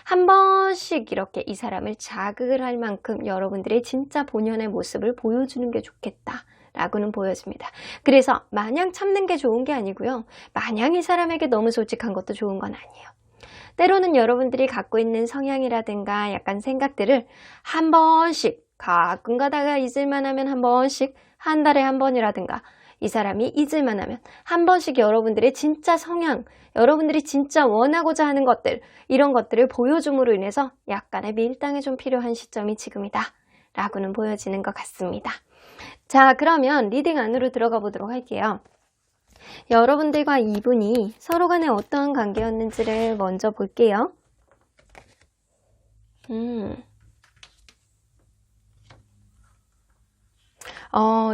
한 번씩 이렇게 이 사람을 자극을 할 만큼 여러분들의 진짜 본연의 모습을 보여주는 게 좋겠다. 라고는 보여집니다. 그래서 마냥 참는 게 좋은 게 아니고요. 마냥 이 사람에게 너무 솔직한 것도 좋은 건 아니에요. 때로는 여러분들이 갖고 있는 성향이라든가 약간 생각들을 한 번씩 가끔 가다가 잊을만 하면 한 번씩 한 달에 한 번이라든가 이 사람이 잊을만 하면 한 번씩 여러분들의 진짜 성향, 여러분들이 진짜 원하고자 하는 것들 이런 것들을 보여줌으로 인해서 약간의 밀당이 좀 필요한 시점이 지금이다 라고는 보여지는 것 같습니다. 자, 그러면 리딩 안으로 들어가 보도록 할게요. 여러분들과 이분이 서로 간에 어떠한 관계였는지를 먼저 볼게요.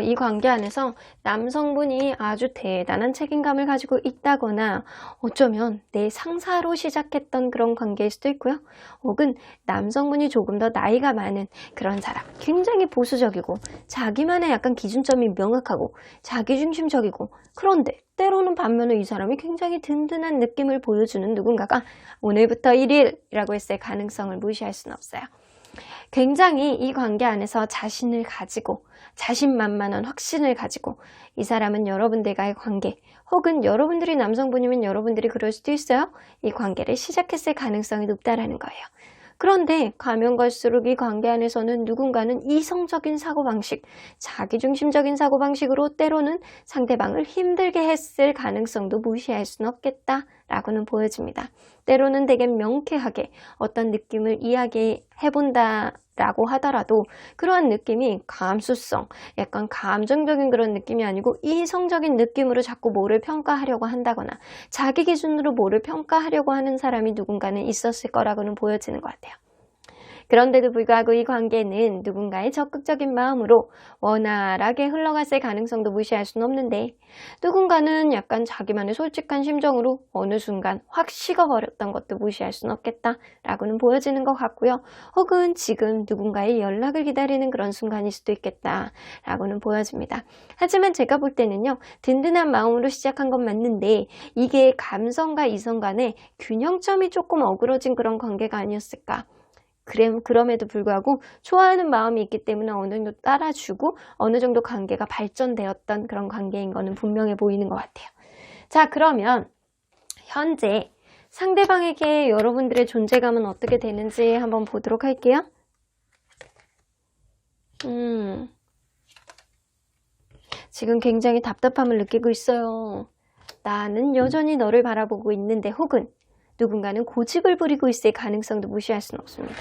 이 관계 안에서 남성분이 아주 대단한 책임감을 가지고 있다거나 어쩌면 내 상사로 시작했던 그런 관계일 수도 있고요. 혹은 남성분이 조금 더 나이가 많은 그런 사람, 굉장히 보수적이고 자기만의 약간 기준점이 명확하고 자기중심적이고 그런데 때로는 반면에 이 사람이 굉장히 든든한 느낌을 보여주는 누군가가 오늘부터 1일이라고 했을 가능성을 무시할 수는 없어요. 굉장히 이 관계 안에서 자신을 가지고 자신만만한 확신을 가지고 이 사람은 여러분들과의 관계 혹은 여러분들이 남성분이면 여러분들이 그럴 수도 있어요. 이 관계를 시작했을 가능성이 높다라는 거예요. 그런데 가면 갈수록 이 관계 안에서는 누군가는 이성적인 사고방식, 자기중심적인 사고방식으로 때로는 상대방을 힘들게 했을 가능성도 무시할 수는 없겠다라고는 보여집니다. 때로는 되게 명쾌하게 어떤 느낌을 이야기해본다라고 하더라도 그러한 느낌이 감수성, 약간 감정적인 그런 느낌이 아니고 이성적인 느낌으로 자꾸 뭐를 평가하려고 한다거나 자기 기준으로 뭐를 평가하려고 하는 사람이 누군가는 있었을 거라고는 보여지는 것 같아요. 그런데도 불구하고 이 관계는 누군가의 적극적인 마음으로 원활하게 흘러갔을 가능성도 무시할 수는 없는데, 누군가는 약간 자기만의 솔직한 심정으로 어느 순간 확 식어버렸던 것도 무시할 수는 없겠다라고는 보여지는 것 같고요. 혹은 지금 누군가의 연락을 기다리는 그런 순간일 수도 있겠다라고는 보여집니다. 하지만 제가 볼 때는요, 든든한 마음으로 시작한 건 맞는데 이게 감성과 이성 간의 균형점이 조금 어그러진 그런 관계가 아니었을까. 그럼에도 불구하고 좋아하는 마음이 있기 때문에 어느 정도 따라주고 어느 정도 관계가 발전되었던 그런 관계인 거는 분명해 보이는 것 같아요. 자, 그러면 현재 상대방에게 여러분들의 존재감은 어떻게 되는지 한번 보도록 할게요. 지금 굉장히 답답함을 느끼고 있어요. 나는 여전히 너를 바라보고 있는데, 혹은 누군가는 고집을 부리고 있을 가능성도 무시할 수는 없습니다.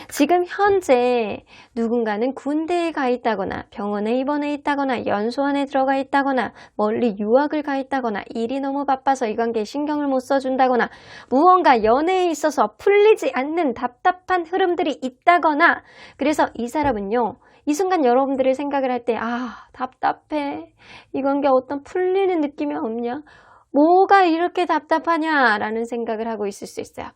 지금 현재 누군가는 군대에 가 있다거나 병원에 입원해 있다거나 연수원에 들어가 있다거나 멀리 유학을 가 있다거나 일이 너무 바빠서 이 관계에 신경을 못 써준다거나 무언가 연애에 있어서 풀리지 않는 답답한 흐름들이 있다거나, 그래서 이 사람은요, 이 순간 여러분들의 생각을 할 때 답답해, 이 관계 어떤 풀리는 느낌이 없냐, 뭐가 이렇게 답답하냐 라는 생각을 하고 있을 수 있어요.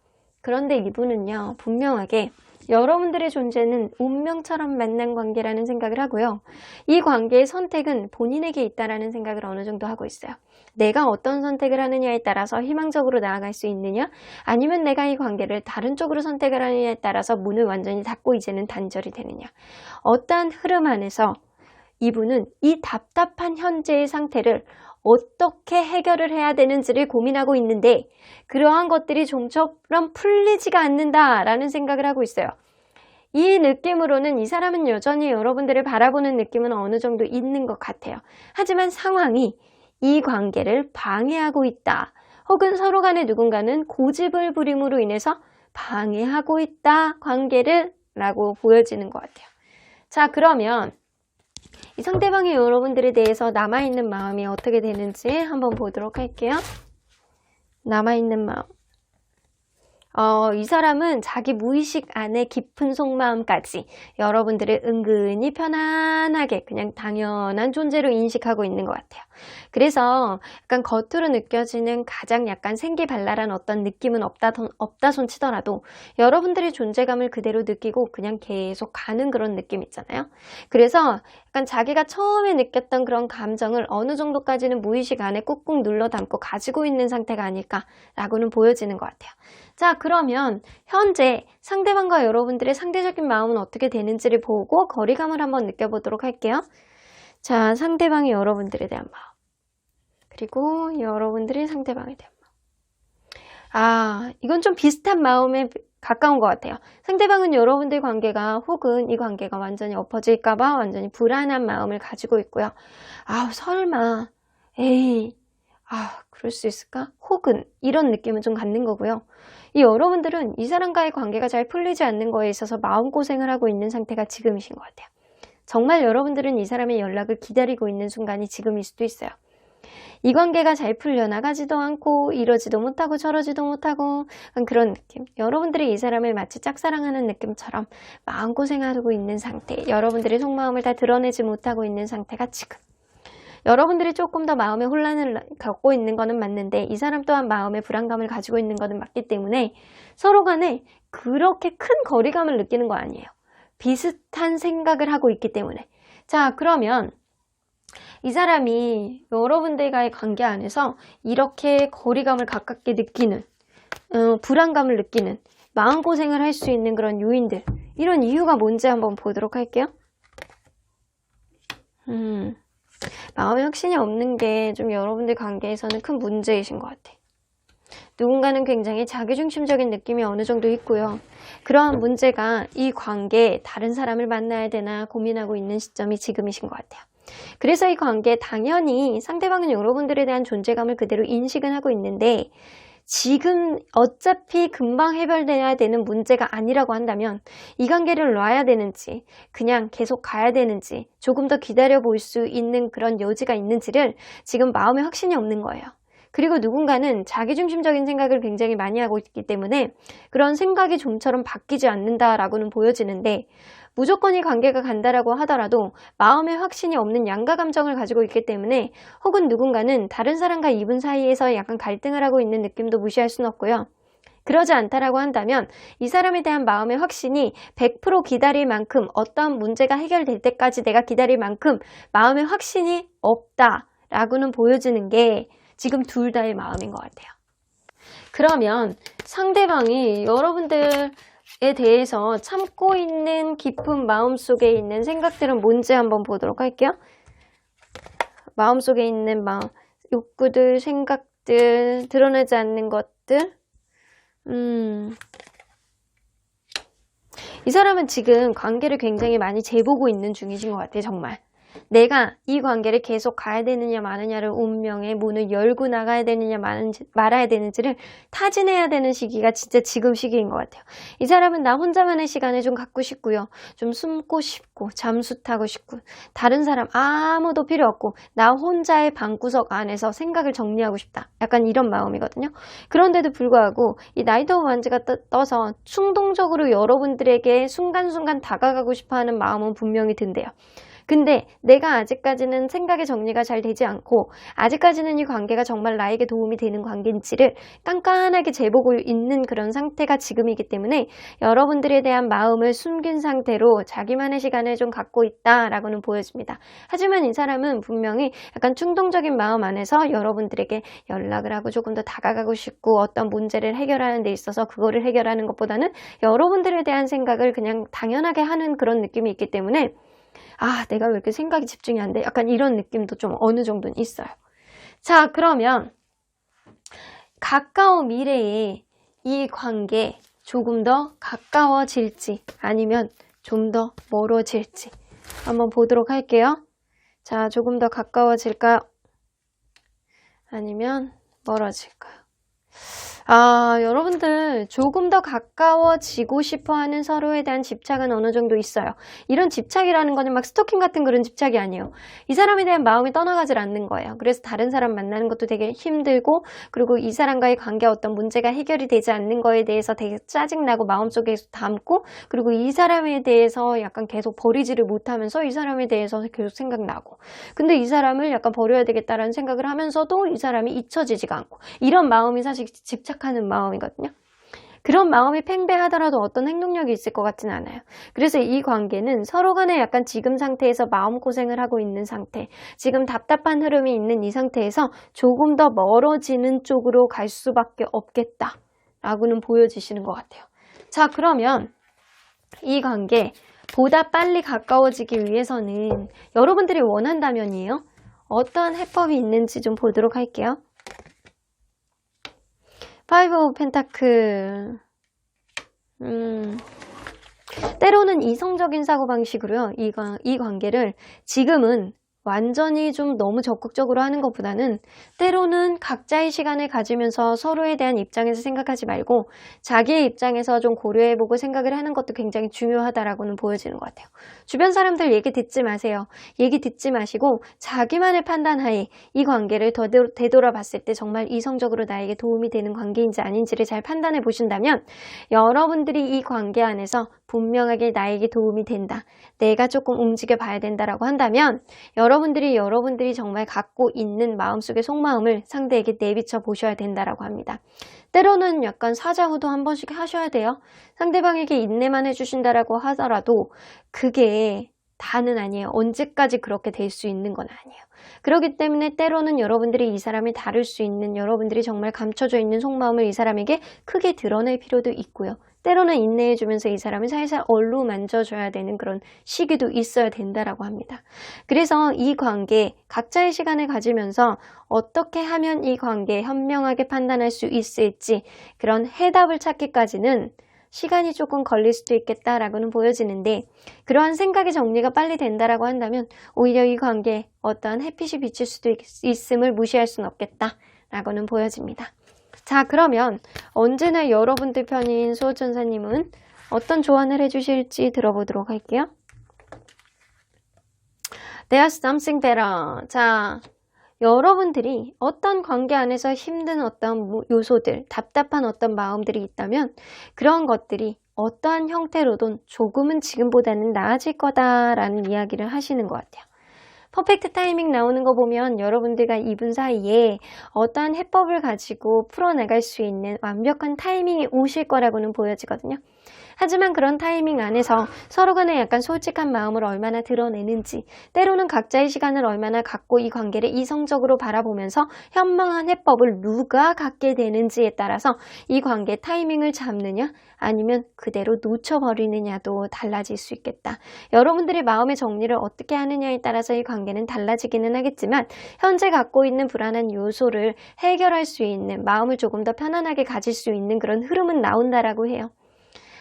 그런데 이분은요, 분명하게 여러분들의 존재는 운명처럼 만난 관계라는 생각을 하고요. 이 관계의 선택은 본인에게 있다라는 생각을 어느 정도 하고 있어요. 내가 어떤 선택을 하느냐에 따라서 희망적으로 나아갈 수 있느냐, 아니면 내가 이 관계를 다른 쪽으로 선택을 하느냐에 따라서 문을 완전히 닫고 이제는 단절이 되느냐. 어떠한 흐름 안에서 이분은 이 답답한 현재의 상태를 어떻게 해결을 해야 되는지를 고민하고 있는데, 그러한 것들이 좀처럼 풀리지가 않는다라는 생각을 하고 있어요. 이 느낌으로는 이 사람은 여전히 여러분들을 바라보는 느낌은 어느 정도 있는 것 같아요. 하지만 상황이 이 관계를 방해하고 있다, 혹은 서로 간에 누군가는 고집을 부림으로 인해서 방해하고 있다, 관계를 라고 보여지는 것 같아요. 자, 그러면 이 상대방이 여러분들에 대해서 남아있는 마음이 어떻게 되는지 한번 보도록 할게요. 남아있는 마음. 이 사람은 자기 무의식 안에 깊은 속마음까지 여러분들을 은근히 편안하게 그냥 당연한 존재로 인식하고 있는 것 같아요. 그래서 약간 겉으로 느껴지는 가장 약간 생기발랄한 어떤 느낌은 없다 손 치더라도 여러분들의 존재감을 그대로 느끼고 그냥 계속 가는 그런 느낌 있잖아요. 그래서 약간 자기가 처음에 느꼈던 그런 감정을 어느 정도까지는 무의식 안에 꾹꾹 눌러 담고 가지고 있는 상태가 아닐까라고는 보여지는 것 같아요. 자, 그러면 현재 상대방과 여러분들의 상대적인 마음은 어떻게 되는지를 보고 거리감을 한번 느껴보도록 할게요. 자, 상대방이 여러분들에 대한 마음, 그리고 여러분들이 상대방에 대한 마음. 이건 좀 비슷한 마음에 가까운 것 같아요. 상대방은 여러분들 관계가, 혹은 이 관계가 완전히 엎어질까봐 완전히 불안한 마음을 가지고 있고요. 설마, 에이, 그럴 수 있을까? 혹은 이런 느낌은 좀 갖는 거고요. 이 여러분들은 이 사람과의 관계가 잘 풀리지 않는 거에 있어서 마음고생을 하고 있는 상태가 지금이신 것 같아요. 정말 여러분들은 이 사람의 연락을 기다리고 있는 순간이 지금일 수도 있어요. 이 관계가 잘 풀려나가지도 않고 이러지도 못하고 저러지도 못하고 그런 느낌. 여러분들이 이 사람을 마치 짝사랑하는 느낌처럼 마음고생하고 있는 상태, 여러분들의 속마음을 다 드러내지 못하고 있는 상태가 지금. 여러분들이 조금 더 마음의 혼란을 겪고 있는 거는 맞는데 이 사람 또한 마음의 불안감을 가지고 있는 거는 맞기 때문에 서로 간에 그렇게 큰 거리감을 느끼는 거 아니에요. 비슷한 생각을 하고 있기 때문에. 자, 그러면 이 사람이 여러분들과의 관계 안에서 이렇게 거리감을 가깝게 느끼는, 불안감을 느끼는, 마음고생을 할 수 있는 그런 요인들, 이런 이유가 뭔지 한번 보도록 할게요. 마음의 확신이 없는 게 좀 여러분들 관계에서는 큰 문제이신 것 같아. 누군가는 굉장히 자기중심적인 느낌이 어느 정도 있고요. 그러한 문제가 이 관계에 다른 사람을 만나야 되나 고민하고 있는 시점이 지금이신 것 같아요. 그래서 이 관계에 당연히 상대방은 여러분들에 대한 존재감을 그대로 인식은 하고 있는데, 지금 어차피 금방 해결돼야 되는 문제가 아니라고 한다면 이 관계를 놔야 되는지 그냥 계속 가야 되는지 조금 더 기다려 볼 수 있는 그런 여지가 있는지를 지금 마음에 확신이 없는 거예요. 그리고 누군가는 자기중심적인 생각을 굉장히 많이 하고 있기 때문에 그런 생각이 좀처럼 바뀌지 않는다라고는 보여지는데, 무조건 이 관계가 간다라고 하더라도 마음의 확신이 없는 양가 감정을 가지고 있기 때문에, 혹은 누군가는 다른 사람과 이분 사이에서 약간 갈등을 하고 있는 느낌도 무시할 수는 없고요. 그러지 않다라고 한다면 이 사람에 대한 마음의 확신이 100% 기다릴 만큼, 어떠한 문제가 해결될 때까지 내가 기다릴 만큼 마음의 확신이 없다라고는 보여지는 게 지금 둘 다의 마음인 것 같아요. 그러면 상대방이 여러분들에 대해서 참고 있는 깊은 마음속에 있는 생각들은 뭔지 한번 보도록 할게요. 마음속에 있는 욕구들, 생각들, 드러내지 않는 것들. 이 사람은 지금 관계를 굉장히 많이 재보고 있는 중이신 것 같아요. 정말 내가 이 관계를 계속 가야 되느냐 마느냐를, 운명의 문을 열고 나가야 되느냐 말아야 되는지를 타진해야 되는 시기가 진짜 지금 시기인 것 같아요. 이 사람은 나 혼자만의 시간을 좀 갖고 싶고요, 좀 숨고 싶고 잠수 타고 싶고, 다른 사람 아무도 필요 없고 나 혼자의 방구석 안에서 생각을 정리하고 싶다, 약간 이런 마음이거든요. 그런데도 불구하고 이 나이트 오브 완즈가 떠서 충동적으로 여러분들에게 순간순간 다가가고 싶어하는 마음은 분명히 든대요. 근데 내가 아직까지는 생각의 정리가 잘 되지 않고, 아직까지는 이 관계가 정말 나에게 도움이 되는 관계인지를 깐깐하게 재보고 있는 그런 상태가 지금이기 때문에 여러분들에 대한 마음을 숨긴 상태로 자기만의 시간을 좀 갖고 있다라고는 보여집니다. 하지만 이 사람은 분명히 약간 충동적인 마음 안에서 여러분들에게 연락을 하고 조금 더 다가가고 싶고, 어떤 문제를 해결하는 데 있어서 그거를 해결하는 것보다는 여러분들에 대한 생각을 그냥 당연하게 하는 그런 느낌이 있기 때문에, 내가 왜 이렇게 생각이 집중이 안 돼? 약간 이런 느낌도 좀 어느 정도는 있어요. 자, 그러면 가까운 미래에 이 관계 조금 더 가까워질지 아니면 좀 더 멀어질지 한번 보도록 할게요. 자, 조금 더 가까워질까요? 아니면 멀어질까요? 여러분들 조금 더 가까워지고 싶어하는 서로에 대한 집착은 어느 정도 있어요. 이런 집착이라는 거는 막 스토킹 같은 그런 집착이 아니에요. 이 사람에 대한 마음이 떠나가질 않는 거예요. 그래서 다른 사람 만나는 것도 되게 힘들고, 그리고 이 사람과의 관계 어떤 문제가 해결이 되지 않는 거에 대해서 되게 짜증나고 마음속에 담고, 그리고 이 사람에 대해서 약간 계속 버리지를 못하면서 이 사람에 대해서 계속 생각나고, 근데 이 사람을 약간 버려야 되겠다라는 생각을 하면서도 이 사람이 잊혀지지가 않고, 이런 마음이 사실 집착하는 마음이거든요. 그런 마음이 팽배하더라도 어떤 행동력이 있을 것 같지는 않아요. 그래서 이 관계는 서로 간에 약간 지금 상태에서 마음고생을 하고 있는 상태, 지금 답답한 흐름이 있는 이 상태에서 조금 더 멀어지는 쪽으로 갈 수밖에 없겠다라고는 보여지시는 것 같아요. 자, 그러면 이 관계 보다 빨리 가까워지기 위해서는 여러분들이 원한다면이에요. 어떠한 해법이 있는지 좀 보도록 할게요. 파이브 오브 펜타클. 때로는 이성적인 사고방식으로요, 이 관계를 지금은 완전히 좀 너무 적극적으로 하는 것보다는 때로는 각자의 시간을 가지면서 서로에 대한 입장에서 생각하지 말고 자기의 입장에서 좀 고려해보고 생각을 하는 것도 굉장히 중요하다라고는 보여지는 것 같아요. 주변 사람들 얘기 듣지 마세요. 얘기 듣지 마시고 자기만의 판단하에 이 관계를 되돌아봤을 때 정말 이성적으로 나에게 도움이 되는 관계인지 아닌지를 잘 판단해 보신다면, 여러분들이 이 관계 안에서 분명하게 나에게 도움이 된다, 내가 조금 움직여 봐야 된다라고 한다면 여러분들이 정말 갖고 있는 마음속의 속마음을 상대에게 내비쳐 보셔야 된다라고 합니다. 때로는 약간 사자후도 한 번씩 하셔야 돼요. 상대방에게 인내만 해주신다라고 하더라도 그게 다는 아니에요. 언제까지 그렇게 될 수 있는 건 아니에요. 그렇기 때문에 때로는 여러분들이 이 사람을 다룰 수 있는, 여러분들이 정말 감춰져 있는 속마음을 이 사람에게 크게 드러낼 필요도 있고요. 때로는 인내해주면서 이 사람을 살살 어루만져줘야 되는 그런 시기도 있어야 된다라고 합니다. 그래서 이 관계, 각자의 시간을 가지면서 어떻게 하면 이 관계 현명하게 판단할 수 있을지, 그런 해답을 찾기까지는 시간이 조금 걸릴 수도 있겠다라고는 보여지는데, 그러한 생각의 정리가 빨리 된다라고 한다면 오히려 이 관계에 어떠한 햇빛이 비칠 수도 있음을 무시할 수는 없겠다라고는 보여집니다. 자, 그러면 언제나 여러분들 편인 수호천사님은 어떤 조언을 해주실지 들어보도록 할게요. There's something better. 자, 여러분들이 어떤 관계 안에서 힘든 어떤 요소들, 답답한 어떤 마음들이 있다면 그런 것들이 어떠한 형태로든 조금은 지금보다는 나아질 거다라는 이야기를 하시는 것 같아요. 퍼펙트 타이밍 나오는 거 보면 여러분들과 이분 사이에 어떠한 해법을 가지고 풀어나갈 수 있는 완벽한 타이밍이 오실 거라고는 보여지거든요. 하지만 그런 타이밍 안에서 서로 간에 약간 솔직한 마음을 얼마나 드러내는지, 때로는 각자의 시간을 얼마나 갖고 이 관계를 이성적으로 바라보면서 현명한 해법을 누가 갖게 되는지에 따라서 이 관계의 타이밍을 잡느냐 아니면 그대로 놓쳐버리느냐도 달라질 수 있겠다. 여러분들의 마음의 정리를 어떻게 하느냐에 따라서 이 관계는 달라지기는 하겠지만 현재 갖고 있는 불안한 요소를 해결할 수 있는, 마음을 조금 더 편안하게 가질 수 있는 그런 흐름은 나온다라고 해요.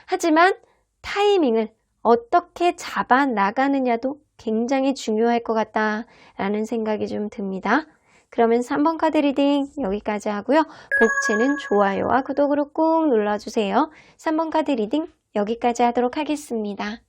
하지만 타이밍을 어떻게 잡아 나가느냐도 굉장히 중요할 것 같다라는 생각이 좀 듭니다. 그러면 3번 카드 리딩 여기까지 하고요. 복채는 좋아요와 구독으로 꾹 눌러주세요. 3번 카드 리딩 여기까지 하도록 하겠습니다.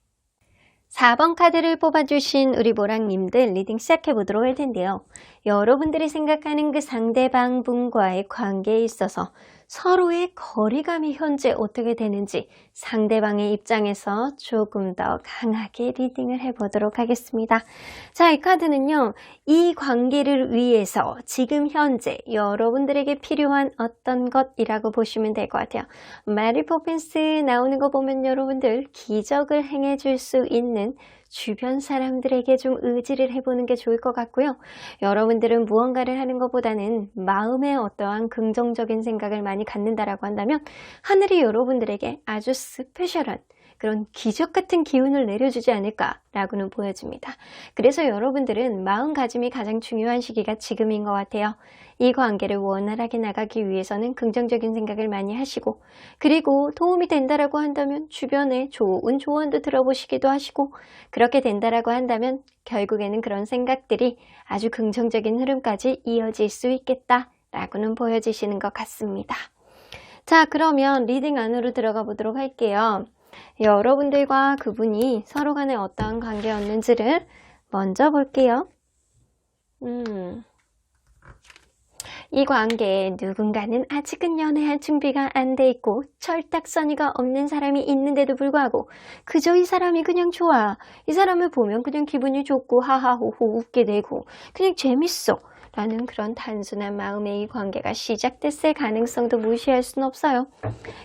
4번 카드를 뽑아주신 우리 모랑님들 리딩 시작해보도록 할 텐데요. 여러분들이 생각하는 그 상대방 분과의 관계에 있어서 서로의 거리감이 현재 어떻게 되는지 상대방의 입장에서 조금 더 강하게 리딩을 해보도록 하겠습니다. 자, 이 카드는요. 이 관계를 위해서 지금 현재 여러분들에게 필요한 어떤 것이라고 보시면 될 것 같아요. 메리 포핀스 나오는 거 보면 여러분들 기적을 행해줄 수 있는 주변 사람들에게 좀 의지를 해보는 게 좋을 것 같고요. 여러분들은 무언가를 하는 것보다는 마음에 어떠한 긍정적인 생각을 많이 갖는다라고 한다면 하늘이 여러분들에게 아주 스페셜한 그런 기적 같은 기운을 내려주지 않을까라고는 보여집니다. 그래서 여러분들은 마음가짐이 가장 중요한 시기가 지금인 것 같아요. 이 관계를 원활하게 나가기 위해서는 긍정적인 생각을 많이 하시고, 그리고 도움이 된다라고 한다면 주변에 좋은 조언도 들어보시기도 하시고, 그렇게 된다라고 한다면 결국에는 그런 생각들이 아주 긍정적인 흐름까지 이어질 수 있겠다라고는 보여지시는 것 같습니다. 자, 그러면 리딩 안으로 들어가 보도록 할게요. 여러분들과 그분이 서로 간에 어떠한 관계였는지를 먼저 볼게요. 이 관계에 누군가는 아직은 연애할 준비가 안 돼 있고 철딱서니가 없는 사람이 있는데도 불구하고 그저 이 사람이 그냥 좋아. 이 사람을 보면 그냥 기분이 좋고 하하호호 웃게 되고 그냥 재밌어. 라는 그런 단순한 마음의 이 관계가 시작됐을 가능성도 무시할 수는 없어요.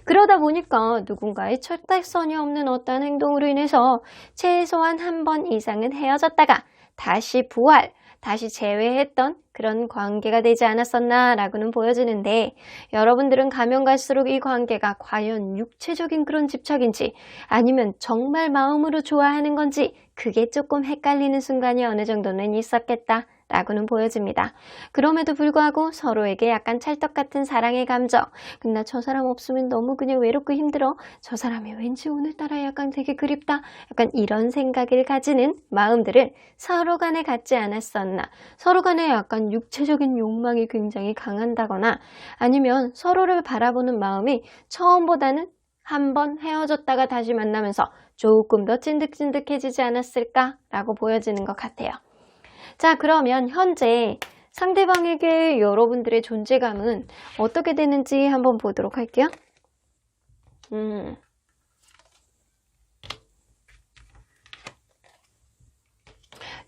그러다 보니까 누군가의 철딱선이 없는 어떤 행동으로 인해서 최소한 한 번 이상은 헤어졌다가 다시 부활, 다시 재회했던 그런 관계가 되지 않았었나 라고는 보여지는데, 여러분들은 가면 갈수록 이 관계가 과연 육체적인 그런 집착인지 아니면 정말 마음으로 좋아하는 건지 그게 조금 헷갈리는 순간이 어느 정도는 있었겠다 라고는 보여집니다. 그럼에도 불구하고 서로에게 약간 찰떡 같은 사랑의 감정, 근데 저 사람 없으면 너무 그냥 외롭고 힘들어, 저 사람이 왠지 오늘따라 약간 되게 그립다, 약간 이런 생각을 가지는 마음들을 서로 간에 갖지 않았었나, 서로 간에 약간 육체적인 욕망이 굉장히 강한다거나 아니면 서로를 바라보는 마음이 처음보다는 한번 헤어졌다가 다시 만나면서 조금 더 찐득찐득해지지 않았을까라고 보여지는 것 같아요. 자, 그러면 현재 상대방에게 여러분들의 존재감은 어떻게 되는지 한번 보도록 할게요.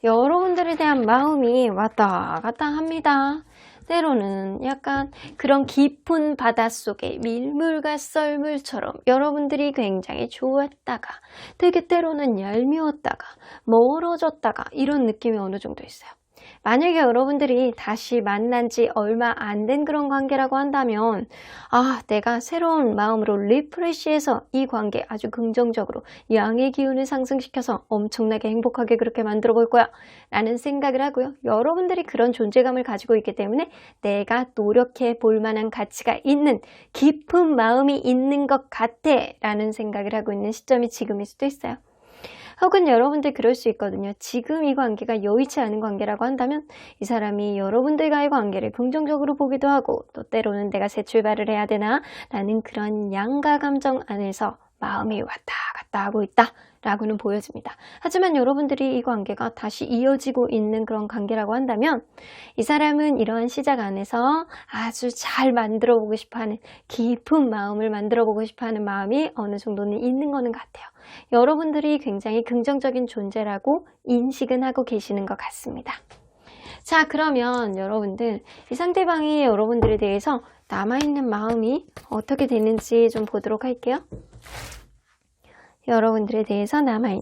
여러분들에 대한 마음이 왔다 갔다 합니다. 때로는 약간 그런 깊은 바닷속에 밀물과 썰물처럼 여러분들이 굉장히 좋았다가 되게 때로는 얄미웠다가 멀어졌다가 이런 느낌이 어느 정도 있어요. 만약에 여러분들이 다시 만난 지 얼마 안 된 그런 관계라고 한다면 내가 새로운 마음으로 리프레시해서 이 관계 아주 긍정적으로 양의 기운을 상승시켜서 엄청나게 행복하게 그렇게 만들어 볼 거야 라는 생각을 하고요. 여러분들이 그런 존재감을 가지고 있기 때문에 내가 노력해 볼 만한 가치가 있는 깊은 마음이 있는 것 같아 라는 생각을 하고 있는 시점이 지금일 수도 있어요. 혹은 여러분들 그럴 수 있거든요. 지금 이 관계가 여의치 않은 관계라고 한다면 이 사람이 여러분들과의 관계를 긍정적으로 보기도 하고 또 때로는 내가 새 출발을 해야 되나 라는 그런 양가 감정 안에서 마음이 왔다 갔다 나고 있다 라고는 보여집니다. 하지만 여러분들이 이 관계가 다시 이어지고 있는 그런 관계라고 한다면 이 사람은 이러한 시작 안에서 아주 잘 만들어 보고 싶어하는 깊은 마음을 만들어 보고 싶어하는 마음이 어느 정도는 있는 거는 같아요. 여러분들이 굉장히 긍정적인 존재라고 인식은 하고 계시는 것 같습니다. 자, 그러면 여러분들 이 상대방이 여러분들에 대해서 남아있는 마음이 어떻게 되는지 좀 보도록 할게요. 여러분들에 대해서 남아있는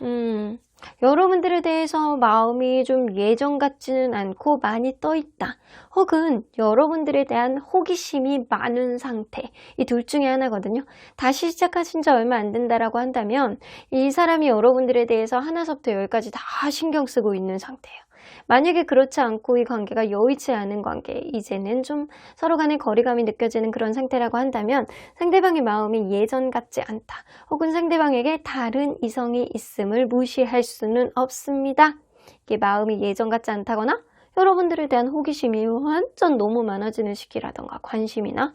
마음. 여러분들에 대해서 마음이 좀 예전 같지는 않고 많이 떠있다. 혹은 여러분들에 대한 호기심이 많은 상태. 이 둘 중에 하나거든요. 다시 시작하신 지 얼마 안 된다라고 한다면 이 사람이 여러분들에 대해서 하나서부터 열까지 다 신경 쓰고 있는 상태예요. 만약에 그렇지 않고 이 관계가 여의치 않은 관계, 이제는 좀 서로 간의 거리감이 느껴지는 그런 상태라고 한다면 상대방의 마음이 예전 같지 않다. 혹은 상대방에게 다른 이성이 있음을 무시할 수는 없습니다. 이게 마음이 예전 같지 않다거나 여러분들에 대한 호기심이 완전 너무 많아지는 시기라던가 관심이나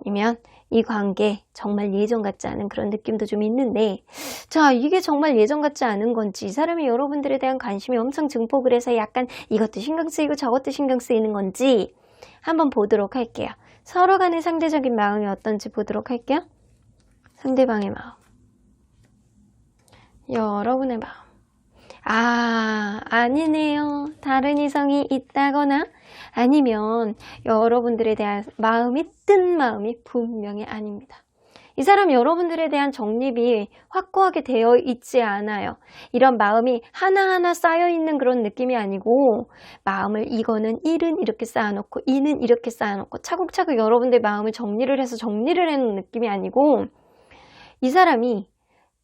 아니면 이 관계 정말 예전 같지 않은 그런 느낌도 좀 있는데, 자, 이게 정말 예전 같지 않은 건지, 이 사람이 여러분들에 대한 관심이 엄청 증폭을 해서 약간 이것도 신경 쓰이고 저것도 신경 쓰이는 건지 한번 보도록 할게요. 서로 간의 상대적인 마음이 어떤지 보도록 할게요. 상대방의 마음, 여러분의 마음. 아니네요. 다른 이성이 있다거나 아니면 여러분들에 대한 마음이 뜬 마음이 분명히 아닙니다. 이 사람 여러분들에 대한 정립이 확고하게 되어 있지 않아요. 이런 마음이 하나하나 쌓여있는 그런 느낌이 아니고 마음을 이거는 1은 이렇게 쌓아놓고 2는 이렇게 쌓아놓고 차곡차곡 여러분들 마음을 정리를 해서 정리를 해놓은 느낌이 아니고 이 사람이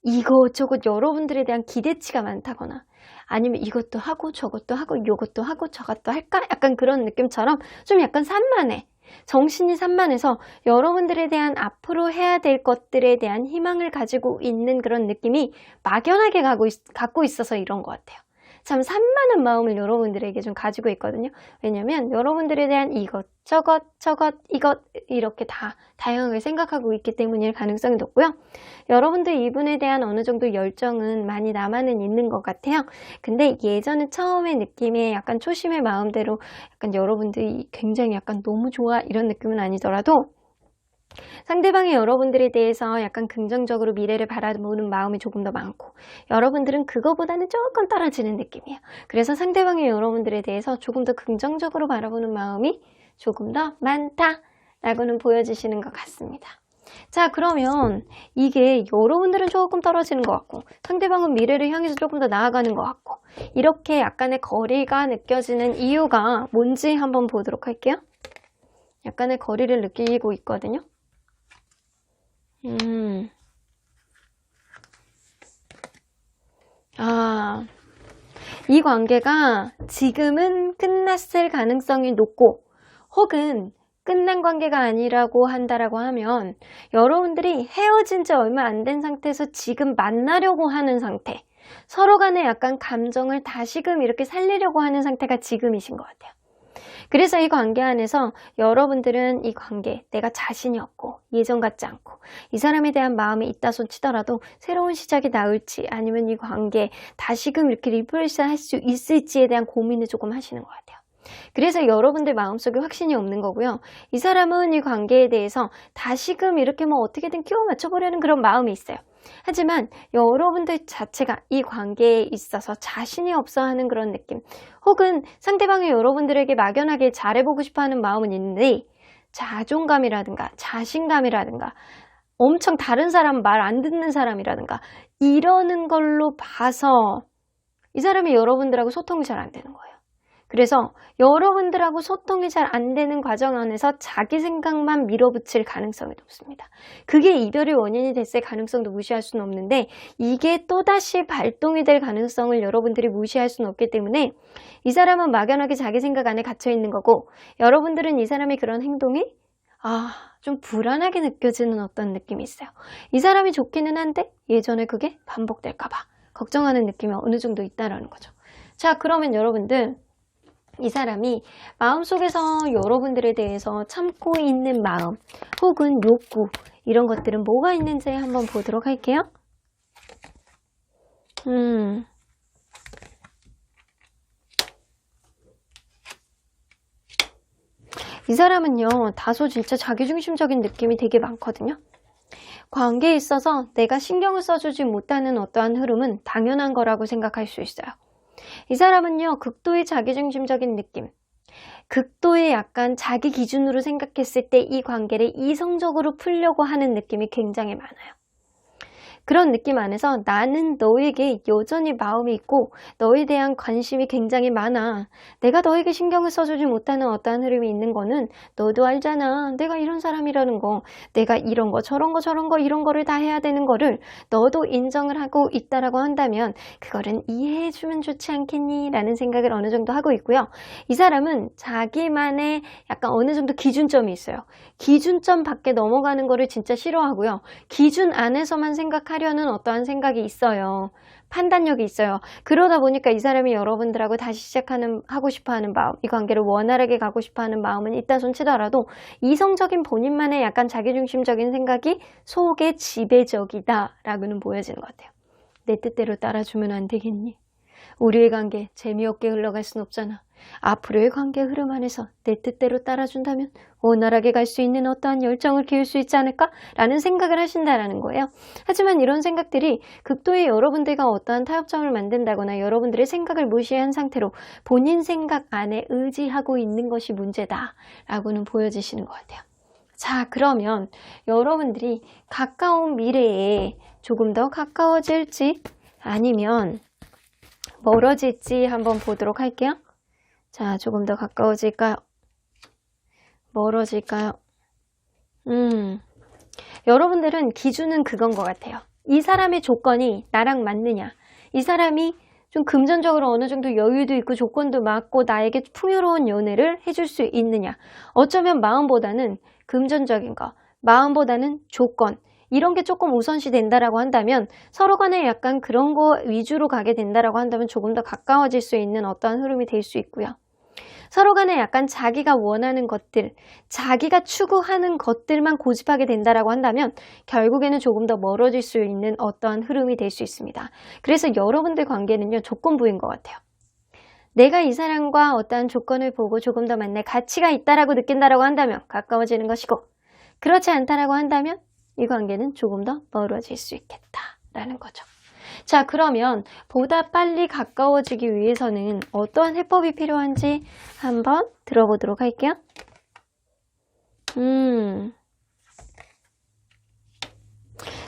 이것저것 여러분들에 대한 기대치가 많다거나 아니면 이것도 하고 저것도 하고 이것도 하고 저것도 할까? 약간 그런 느낌처럼 좀 약간 산만해. 정신이 산만해서 여러분들에 대한 앞으로 해야 될 것들에 대한 희망을 가지고 있는 그런 느낌이 막연하게 갖고 있어서 이런 것 같아요. 참 산만한 마음을 여러분들에게 좀 가지고 있거든요. 왜냐면 여러분들에 대한 이것, 저것, 이것 이렇게 다 다양하게 생각하고 있기 때문일 가능성이 높고요. 여러분들 이분에 대한 어느 정도 열정은 많이 남아는 있는 것 같아요. 근데 예전에 처음의 느낌에 약간 초심의 마음대로 약간 여러분들이 굉장히 약간 너무 좋아 이런 느낌은 아니더라도 상대방이 여러분들에 대해서 약간 긍정적으로 미래를 바라보는 마음이 조금 더 많고 여러분들은 그거보다는 조금 떨어지는 느낌이에요. 그래서 상대방이 여러분들에 대해서 조금 더 긍정적으로 바라보는 마음이 조금 더 많다라고는 보여주시는 것 같습니다. 자, 그러면 이게 여러분들은 조금 떨어지는 것 같고 상대방은 미래를 향해서 조금 더 나아가는 것 같고 이렇게 약간의 거리가 느껴지는 이유가 뭔지 한번 보도록 할게요. 약간의 거리를 느끼고 있거든요. 이 관계가 지금은 끝났을 가능성이 높고 혹은 끝난 관계가 아니라고 한다라고 하면 여러분들이 헤어진 지 얼마 안 된 상태에서 지금 만나려고 하는 상태, 서로 간에 약간 감정을 다시금 이렇게 살리려고 하는 상태가 지금이신 것 같아요. 그래서 이 관계 안에서 여러분들은 이 관계 내가 자신이 없고 예전 같지 않고 이 사람에 대한 마음이 있다 손 치더라도 새로운 시작이 나올지 아니면 이 관계 다시금 이렇게 리프레시 할 수 있을지에 대한 고민을 조금 하시는 것 같아요. 그래서 여러분들 마음속에 확신이 없는 거고요. 이 사람은 이 관계에 대해서 다시금 이렇게 뭐 어떻게든 끼워 맞춰보려는 그런 마음이 있어요. 하지만 여러분들 자체가 이 관계에 있어서 자신이 없어 하는 그런 느낌 혹은 상대방이 여러분들에게 막연하게 잘해보고 싶어하는 마음은 있는데 자존감이라든가 자신감이라든가 엄청 다른 사람 말 안 듣는 사람이라든가 이러는 걸로 봐서 이 사람이 여러분들하고 소통이 잘 안 되는 거예요. 그래서 여러분들하고 소통이 잘 안 되는 과정 안에서 자기 생각만 밀어붙일 가능성이 높습니다. 그게 이별의 원인이 됐을 가능성도 무시할 수는 없는데 이게 또다시 발동이 될 가능성을 여러분들이 무시할 수는 없기 때문에 이 사람은 막연하게 자기 생각 안에 갇혀 있는 거고 여러분들은 이 사람의 그런 행동이 좀 불안하게 느껴지는 어떤 느낌이 있어요. 이 사람이 좋기는 한데 예전에 그게 반복될까 봐 걱정하는 느낌이 어느 정도 있다라는 거죠. 자, 그러면 여러분들 이 사람이 마음속에서 여러분들에 대해서 참고 있는 마음 혹은 욕구 이런 것들은 뭐가 있는지 한번 보도록 할게요. 이 사람은요, 다소 진짜 자기중심적인 느낌이 되게 많거든요. 관계에 있어서 내가 신경을 써주지 못하는 어떠한 흐름은 당연한 거라고 생각할 수 있어요. 이 사람은요, 극도의 자기중심적인 느낌, 극도의 약간 자기 기준으로 생각했을 때 이 관계를 이성적으로 풀려고 하는 느낌이 굉장히 많아요. 그런 느낌 안에서 나는 너에게 여전히 마음이 있고 너에 대한 관심이 굉장히 많아. 내가 너에게 신경을 써주지 못하는 어떠한 흐름이 있는 거는 너도 알잖아. 내가 이런 사람이라는 거. 내가 이런 거 저런 거 저런 거 이런 거를 다 해야 되는 거를 너도 인정을 하고 있다라고 한다면 그거는 이해해주면 좋지 않겠니? 라는 생각을 어느 정도 하고 있고요. 이 사람은 자기만의 약간 어느 정도 기준점이 있어요. 기준점 밖에 넘어가는 거를 진짜 싫어하고요. 기준 안에서만 생각하려는 어떠한 생각이 있어요. 판단력이 있어요. 그러다 보니까 이 사람이 여러분들하고 다시 하고 싶어하는 마음, 이 관계를 원활하게 가고 싶어하는 마음은 있다 손 치더라도 이성적인 본인만의 약간 자기중심적인 생각이 속에 지배적이다라고는 보여지는 것 같아요. 내 뜻대로 따라주면 안 되겠니? 우리의 관계 재미없게 흘러갈 순 없잖아. 앞으로의 관계 흐름 안에서 내 뜻대로 따라준다면 원활하게 갈 수 있는 어떠한 열정을 기울 수 있지 않을까? 라는 생각을 하신다라는 거예요. 하지만 이런 생각들이 극도의 여러분들과 어떠한 타협점을 만든다거나 여러분들의 생각을 무시한 상태로 본인 생각 안에 의지하고 있는 것이 문제다 라고는 보여지시는 것 같아요. 자, 그러면 여러분들이 가까운 미래에 조금 더 가까워질지 아니면 멀어질지 한번 보도록 할게요. 자, 조금 더 가까워질까요? 멀어질까요? 여러분들은 기준은 그건 것 같아요. 이 사람의 조건이 나랑 맞느냐? 이 사람이 좀 금전적으로 어느 정도 여유도 있고 조건도 맞고 나에게 풍요로운 연애를 해줄 수 있느냐? 어쩌면 마음보다는 금전적인 거, 마음보다는 조건, 이런 게 조금 우선시 된다라고 한다면 서로 간에 약간 그런 거 위주로 가게 된다라고 한다면 조금 더 가까워질 수 있는 어떠한 흐름이 될 수 있고요. 서로 간에 약간 자기가 원하는 것들, 자기가 추구하는 것들만 고집하게 된다라고 한다면 결국에는 조금 더 멀어질 수 있는 어떠한 흐름이 될 수 있습니다. 그래서 여러분들 관계는요, 조건부인 것 같아요. 내가 이 사람과 어떠한 조건을 보고 조금 더 만날 가치가 있다라고 느낀다라고 한다면 가까워지는 것이고, 그렇지 않다라고 한다면 이 관계는 조금 더 멀어질 수 있겠다라는 거죠. 자, 그러면 보다 빨리 가까워지기 위해서는 어떠한 해법이 필요한지 한번 들어보도록 할게요.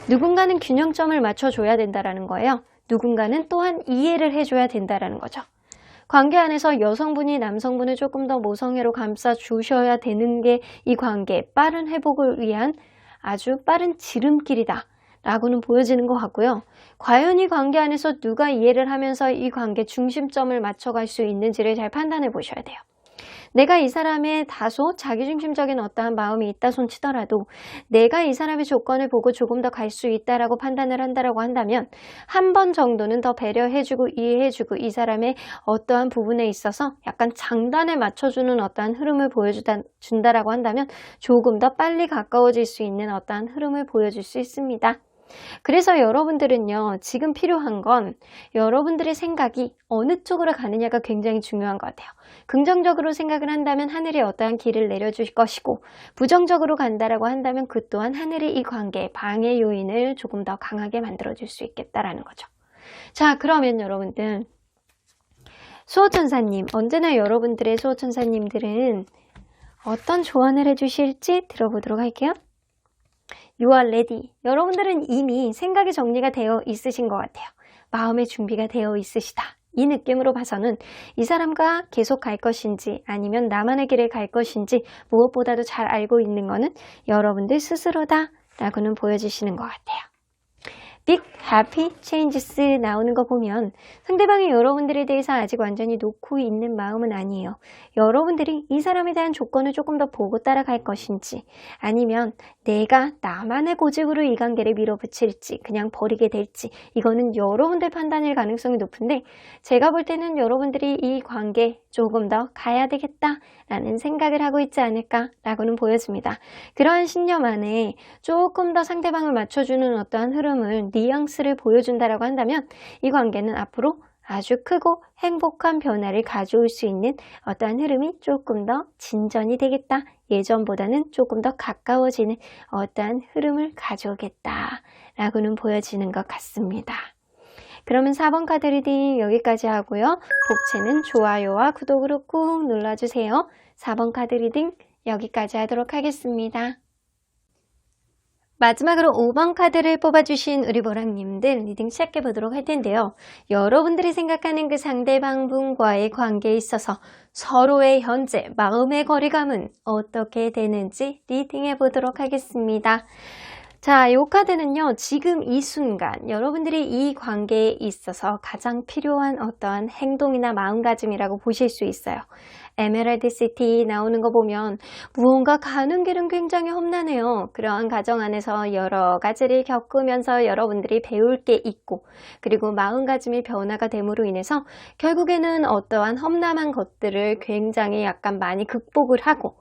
누군가는 균형점을 맞춰줘야 된다라는 거예요. 누군가는 또한 이해를 해줘야 된다라는 거죠. 관계 안에서 여성분이 남성분을 조금 더 모성애로 감싸주셔야 되는 게 이 관계의 빠른 회복을 위한 아주 빠른 지름길이다 라고는 보여지는 것 같고요. 과연 이 관계 안에서 누가 이해를 하면서 이 관계 중심점을 맞춰갈 수 있는지를 잘 판단해 보셔야 돼요. 내가 이 사람의 다소 자기중심적인 어떠한 마음이 있다 손 치더라도 내가 이 사람의 조건을 보고 조금 더 갈 수 있다라고 판단을 한다라고 한다면 한 번 정도는 더 배려해주고 이해해주고 이 사람의 어떠한 부분에 있어서 약간 장단에 맞춰주는 어떠한 흐름을 보여준다라고 한다면 조금 더 빨리 가까워질 수 있는 어떠한 흐름을 보여줄 수 있습니다. 그래서 여러분들은요, 지금 필요한 건 여러분들의 생각이 어느 쪽으로 가느냐가 굉장히 중요한 것 같아요. 긍정적으로 생각을 한다면 하늘이 어떠한 길을 내려줄 것이고, 부정적으로 간다라고 한다면 그 또한 하늘이 이 관계의 방해 요인을 조금 더 강하게 만들어줄 수 있겠다라는 거죠. 자, 그러면 여러분들, 수호천사님, 언제나 여러분들의 수호천사님들은 어떤 조언을 해주실지 들어보도록 할게요. You are ready. 여러분들은 이미 생각이 정리가 되어 있으신 것 같아요. 마음의 준비가 되어 있으시다. 이 느낌으로 봐서는 이 사람과 계속 갈 것인지 아니면 나만의 길을 갈 것인지 무엇보다도 잘 알고 있는 것은 여러분들 스스로다 라고는 보여지시는 것 같아요. big happy changes 나오는 거 보면 상대방이 여러분들에 대해서 아직 완전히 놓고 있는 마음은 아니에요. 여러분들이 이 사람에 대한 조건을 조금 더 보고 따라갈 것인지 아니면 내가 나만의 고집으로 이 관계를 밀어붙일지 그냥 버리게 될지 이거는 여러분들 판단일 가능성이 높은데 제가 볼 때는 여러분들이 이 관계 조금 더 가야 되겠다라는 생각을 하고 있지 않을까라고는 보여집니다. 그러한 신념 안에 조금 더 상대방을 맞춰주는 어떠한 흐름을 뉘앙스를 보여준다라고 한다면 이 관계는 앞으로 아주 크고 행복한 변화를 가져올 수 있는 어떠한 흐름이 조금 더 진전이 되겠다. 예전보다는 조금 더 가까워지는 어떠한 흐름을 가져오겠다라고는 보여지는 것 같습니다. 그러면 4번 카드 리딩 여기까지 하고요. 복채는 좋아요와 구독으로 꾹 눌러주세요. 4번 카드 리딩 여기까지 하도록 하겠습니다. 마지막으로 5번 카드를 뽑아주신 우리 보람님들 리딩 시작해 보도록 할 텐데요. 여러분들이 생각하는 그 상대방 분과의 관계에 있어서 서로의 현재 마음의 거리감은 어떻게 되는지 리딩해 보도록 하겠습니다. 자, 이 카드는요, 지금 이 순간 여러분들이 이 관계에 있어서 가장 필요한 어떠한 행동이나 마음가짐이라고 보실 수 있어요. 에메랄드 시티 나오는 거 보면 무언가 가는 길은 굉장히 험난해요. 그러한 과정 안에서 여러 가지를 겪으면서 여러분들이 배울 게 있고 그리고 마음가짐이 변화가 됨으로 인해서 결국에는 어떠한 험난한 것들을 굉장히 약간 많이 극복을 하고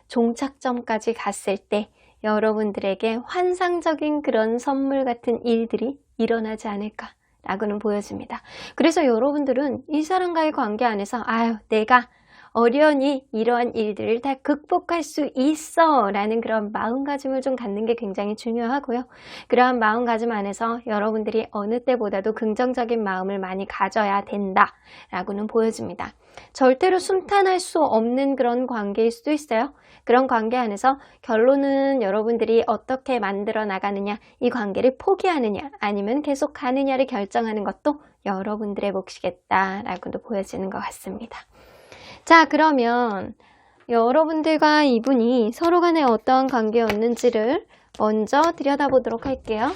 종착점까지 갔을 때 여러분들에게 환상적인 그런 선물 같은 일들이 일어나지 않을까라고는 보여집니다. 그래서 여러분들은 이 사람과의 관계 안에서 내가 어련히 이러한 일들을 다 극복할 수 있어 라는 그런 마음가짐을 좀 갖는 게 굉장히 중요하고요. 그러한 마음가짐 안에서 여러분들이 어느 때보다도 긍정적인 마음을 많이 가져야 된다 라고는 보여집니다. 절대로 순탄할 수 없는 그런 관계일 수도 있어요. 그런 관계 안에서 결론은 여러분들이 어떻게 만들어 나가느냐, 이 관계를 포기하느냐 아니면 계속 가느냐를 결정하는 것도 여러분들의 몫이겠다라고도 보여지는 것 같습니다. 자, 그러면 여러분들과 이분이 서로 간에 어떠한 관계였는지를 먼저 들여다보도록 할게요.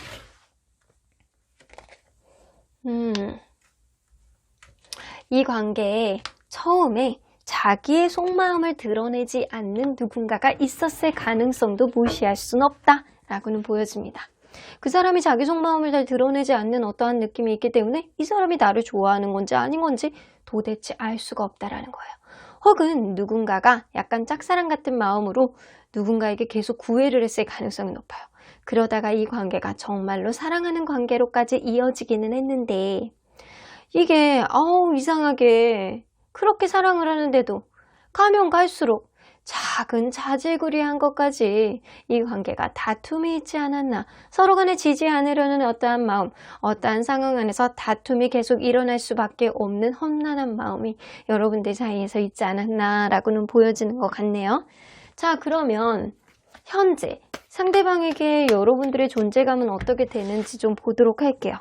이 관계에 처음에 자기의 속마음을 드러내지 않는 누군가가 있었을 가능성도 무시할 순 없다라고는 보여집니다. 그 사람이 자기 속마음을 잘 드러내지 않는 어떠한 느낌이 있기 때문에 이 사람이 나를 좋아하는 건지 아닌 건지 도대체 알 수가 없다라는 거예요. 혹은 누군가가 약간 짝사랑 같은 마음으로 누군가에게 계속 구애를 했을 가능성이 높아요. 그러다가 이 관계가 정말로 사랑하는 관계로까지 이어지기는 했는데 이게 이상하게 그렇게 사랑을 하는데도 가면 갈수록 작은 자질구레한 것까지 이 관계가 다툼이 있지 않았나, 서로 간에 지지 않으려는 어떠한 마음, 어떠한 상황 안에서 다툼이 계속 일어날 수밖에 없는 험난한 마음이 여러분들 사이에서 있지 않았나 라고는 보여지는 것 같네요. 자, 그러면 현재 상대방에게 여러분들의 존재감은 어떻게 되는지 좀 보도록 할게요.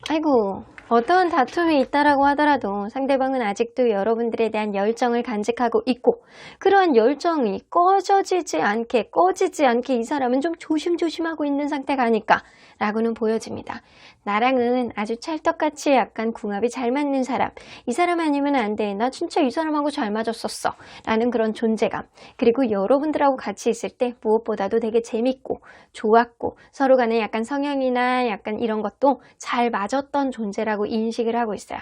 아이고, 어떠한 다툼이 있다라고 하더라도 상대방은 아직도 여러분들에 대한 열정을 간직하고 있고 그러한 열정이 꺼지지 않게 이 사람은 좀 조심조심하고 있는 상태가 아닐까 라고는 보여집니다. 나랑은 아주 찰떡같이 약간 궁합이 잘 맞는 사람, 이 사람 아니면 안 돼, 나 진짜 이 사람하고 잘 맞았었어 라는 그런 존재감, 그리고 여러분들하고 같이 있을 때 무엇보다도 되게 재밌고 좋았고 서로 간에 약간 성향이나 약간 이런 것도 잘 맞았던 존재라고 인식을 하고 있어요.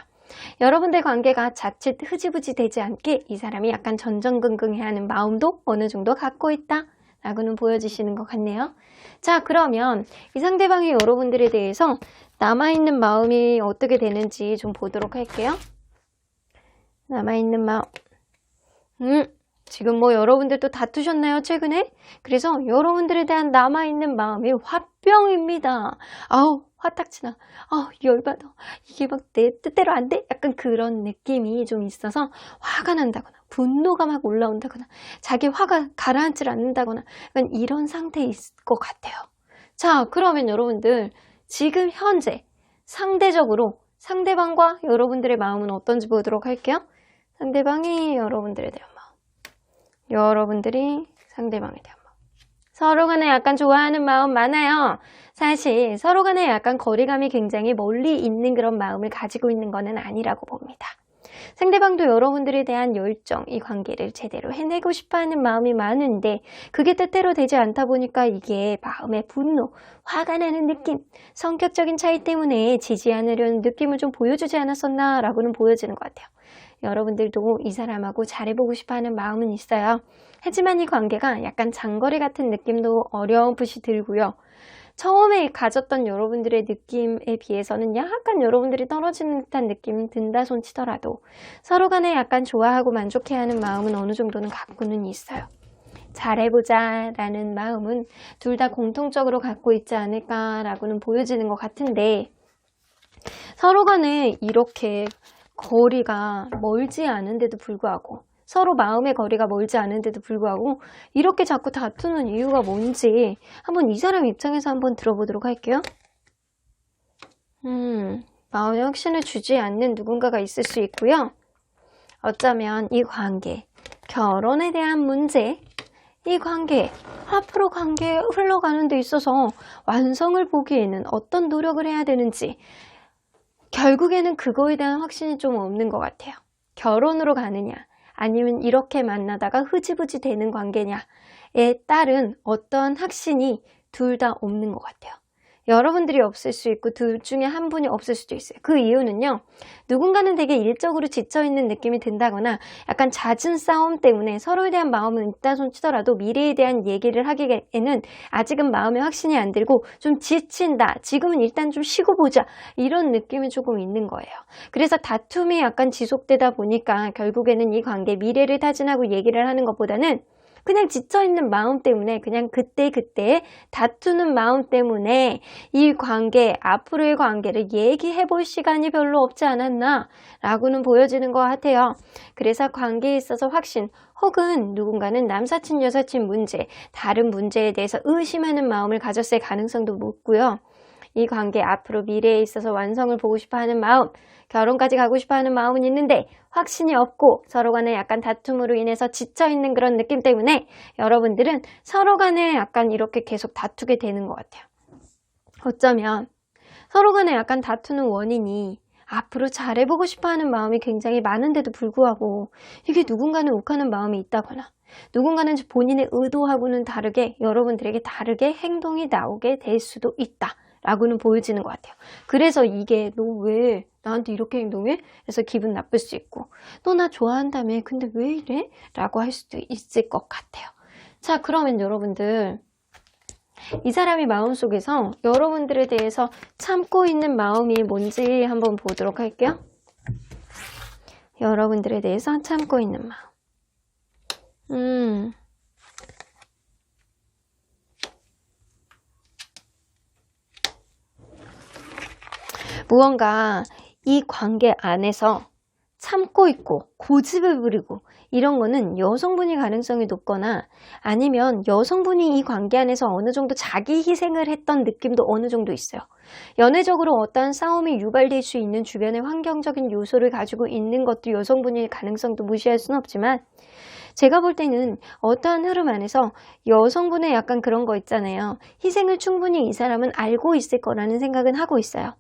여러분들 관계가 자칫 흐지부지 되지 않게 이 사람이 약간 전전긍긍해하는 마음도 어느 정도 갖고 있다 라고는 보여주시는 것 같네요. 자, 그러면 이 상대방이 여러분들에 대해서 남아있는 마음이 어떻게 되는지 좀 보도록 할게요. 남아있는 마음. 지금 뭐 여러분들도 다투셨나요, 최근에? 그래서 여러분들에 대한 남아있는 마음이 화병입니다. 화딱지나, 열받아. 이게 막 내 뜻대로 안 돼? 약간 그런 느낌이 좀 있어서 화가 난다거나, 분노가 막 올라온다거나, 자기 화가 가라앉질 않는다거나, 약간 이런 상태일 것 같아요. 자, 그러면 여러분들, 지금 현재 상대적으로 상대방과 여러분들의 마음은 어떤지 보도록 할게요. 상대방이 여러분들에 대한 마음. 여러분들이 상대방에 대한 마음. 서로 간에 약간 좋아하는 마음 많아요. 사실 서로 간에 약간 거리감이 굉장히 멀리 있는 그런 마음을 가지고 있는 것은 아니라고 봅니다. 상대방도 여러분들에 대한 열정, 이 관계를 제대로 해내고 싶어하는 마음이 많은데 그게 뜻대로 되지 않다 보니까 이게 마음의 분노, 화가 나는 느낌, 성격적인 차이 때문에 지지 않으려는 느낌을 좀 보여주지 않았었나 라고는 보여지는 것 같아요. 여러분들도 이 사람하고 잘해보고 싶어하는 마음은 있어요. 하지만 이 관계가 약간 장거리 같은 느낌도 어렴풋이 들고요. 처음에 가졌던 여러분들의 느낌에 비해서는 약간 여러분들이 떨어지는 듯한 느낌이 든다 손 치더라도 서로 간에 약간 좋아하고 만족해하는 마음은 어느 정도는 갖고는 있어요. 잘해보자 라는 마음은 둘 다 공통적으로 갖고 있지 않을까라고는 보여지는 것 같은데 서로 간에 이렇게 거리가 멀지 않은데도 불구하고 서로 마음의 거리가 멀지 않은데도 불구하고 이렇게 자꾸 다투는 이유가 뭔지 한번 이 사람 입장에서 한번 들어보도록 할게요. 마음에 확신을 주지 않는 누군가가 있을 수 있고요. 어쩌면 이 관계, 결혼에 대한 문제, 이 관계, 앞으로 관계에 흘러가는 데 있어서 완성을 보기에는 어떤 노력을 해야 되는지 결국에는 그거에 대한 확신이 좀 없는 것 같아요. 결혼으로 가느냐 아니면 이렇게 만나다가 흐지부지 되는 관계냐에 따른 어떤 확신이 둘 다 없는 것 같아요. 여러분들이 없을 수 있고 둘 중에 한 분이 없을 수도 있어요. 그 이유는요. 누군가는 되게 일적으로 지쳐있는 느낌이 든다거나 약간 잦은 싸움 때문에 서로에 대한 마음은 있다 손 치더라도 미래에 대한 얘기를 하기에는 아직은 마음에 확신이 안 들고 좀 지친다. 지금은 일단 좀 쉬고 보자. 이런 느낌이 조금 있는 거예요. 그래서 다툼이 약간 지속되다 보니까 결국에는 이 관계 미래를 타진하고 얘기를 하는 것보다는 그냥 지쳐있는 마음 때문에 그냥 그때그때 다투는 마음 때문에 이 관계, 앞으로의 관계를 얘기해 볼 시간이 별로 없지 않았나 라고는 보여지는 것 같아요. 그래서 관계에 있어서 확신 혹은 누군가는 남사친, 여사친 문제, 다른 문제에 대해서 의심하는 마음을 가졌을 가능성도 높고요. 이 관계 앞으로 미래에 있어서 완성을 보고 싶어하는 마음, 결혼까지 가고 싶어하는 마음은 있는데 확신이 없고 서로 간에 약간 다툼으로 인해서 지쳐있는 그런 느낌 때문에 여러분들은 서로 간에 약간 이렇게 계속 다투게 되는 것 같아요. 어쩌면 서로 간에 약간 다투는 원인이 앞으로 잘해보고 싶어하는 마음이 굉장히 많은데도 불구하고 이게 누군가는 욱하는 마음이 있다거나 누군가는 본인의 의도하고는 다르게 여러분들에게 다르게 행동이 나오게 될 수도 있다. 라고는 보여지는 것 같아요. 그래서 이게 너 왜 나한테 이렇게 행동해? 그래서 기분 나쁠 수 있고 너 나 좋아한다며 근데 왜 이래? 라고 할 수도 있을 것 같아요. 자, 그러면 여러분들 이 사람이 마음속에서 여러분들에 대해서 참고 있는 마음이 뭔지 한번 보도록 할게요. 여러분들에 대해서 참고 있는 마음. 무언가 이 관계 안에서 참고 있고 고집을 부리고 이런 거는 여성분이 가능성이 높거나 아니면 여성분이 이 관계 안에서 어느 정도 자기 희생을 했던 느낌도 어느 정도 있어요. 연애적으로 어떠한 싸움이 유발될 수 있는 주변의 환경적인 요소를 가지고 있는 것도 여성분일 가능성도 무시할 수는 없지만 제가 볼 때는 어떠한 흐름 안에서 여성분의 약간 그런 거 있잖아요. 희생을 충분히 이 사람은 알고 있을 거라는 생각은 하고 있어요.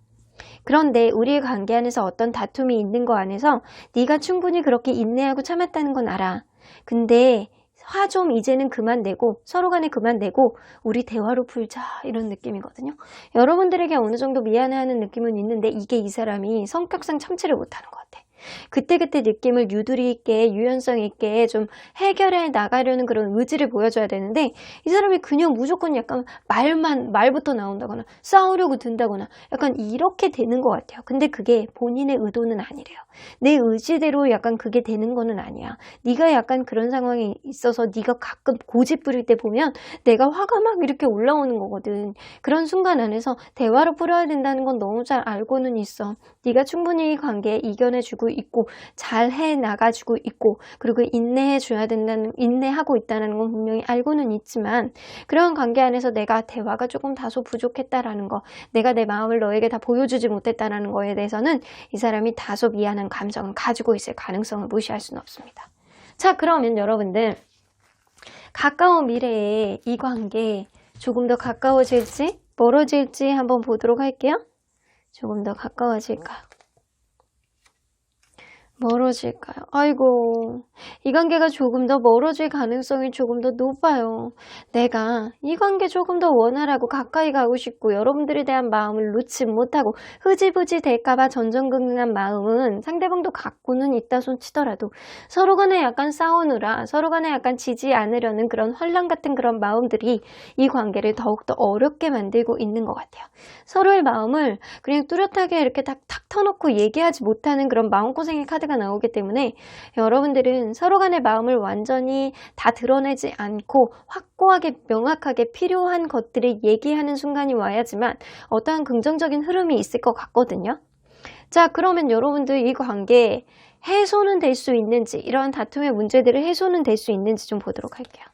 그런데 우리의 관계 안에서 어떤 다툼이 있는 거 안에서 네가 충분히 그렇게 인내하고 참았다는 건 알아. 근데 화 좀 이제는 그만 내고 서로 간에 그만 내고 우리 대화로 풀자 이런 느낌이거든요. 여러분들에게 어느 정도 미안해하는 느낌은 있는데 이게 이 사람이 성격상 참지를 못하는 것 같아. 그때그때 느낌을 유두리 있게 유연성 있게 좀 해결해 나가려는 그런 의지를 보여줘야 되는데 이 사람이 그냥 무조건 약간 말부터 나온다거나 싸우려고 든다거나 약간 이렇게 되는 것 같아요. 근데 그게 본인의 의도는 아니래요. 내 의지대로 약간 그게 되는 거는 아니야. 네가 약간 그런 상황이 있어서 네가 가끔 고집 부릴 때 보면 내가 화가 막 이렇게 올라오는 거거든. 그런 순간 안에서 대화로 풀어야 된다는 건 너무 잘 알고는 있어. 네가 충분히 이 관계에 이겨내주고 있고 잘 해나가주고 있고 그리고 인내해줘야 된다는 인내하고 있다는 건 분명히 알고는 있지만 그런 관계 안에서 내가 대화가 조금 다소 부족했다라는 거 내가 내 마음을 너에게 다 보여주지 못했다라는 거에 대해서는 이 사람이 다소 미안한 감정을 가지고 있을 가능성을 무시할 수는 없습니다. 자, 그러면 여러분들 가까운 미래에 이 관계 조금 더 가까워질지 멀어질지 한번 보도록 할게요. 조금 더 가까워질까요? 멀어질까요? 아이고, 이 관계가 조금 더 멀어질 가능성이 조금 더 높아요. 내가 이 관계 조금 더 원활하고 가까이 가고 싶고 여러분들에 대한 마음을 놓지 못하고 흐지부지 될까봐 전전긍긍한 마음은 상대방도 갖고는 있다 손 치더라도 서로 간에 약간 싸우느라 서로 간에 약간 지지 않으려는 그런 환랑 같은 그런 마음들이 이 관계를 더욱더 어렵게 만들고 있는 것 같아요. 서로의 마음을 그냥 뚜렷하게 이렇게 탁 터놓고 얘기하지 못하는 그런 마음고생의 카드가 나오기 때문에 여러분들은 서로 간의 마음을 완전히 다 드러내지 않고 확고하게 명확하게 필요한 것들을 얘기하는 순간이 와야지만 어떠한 긍정적인 흐름이 있을 것 같거든요. 자, 그러면 여러분들 이 관계 해소는 될 수 있는지, 이러한 다툼의 문제들을 해소는 될 수 있는지 좀 보도록 할게요.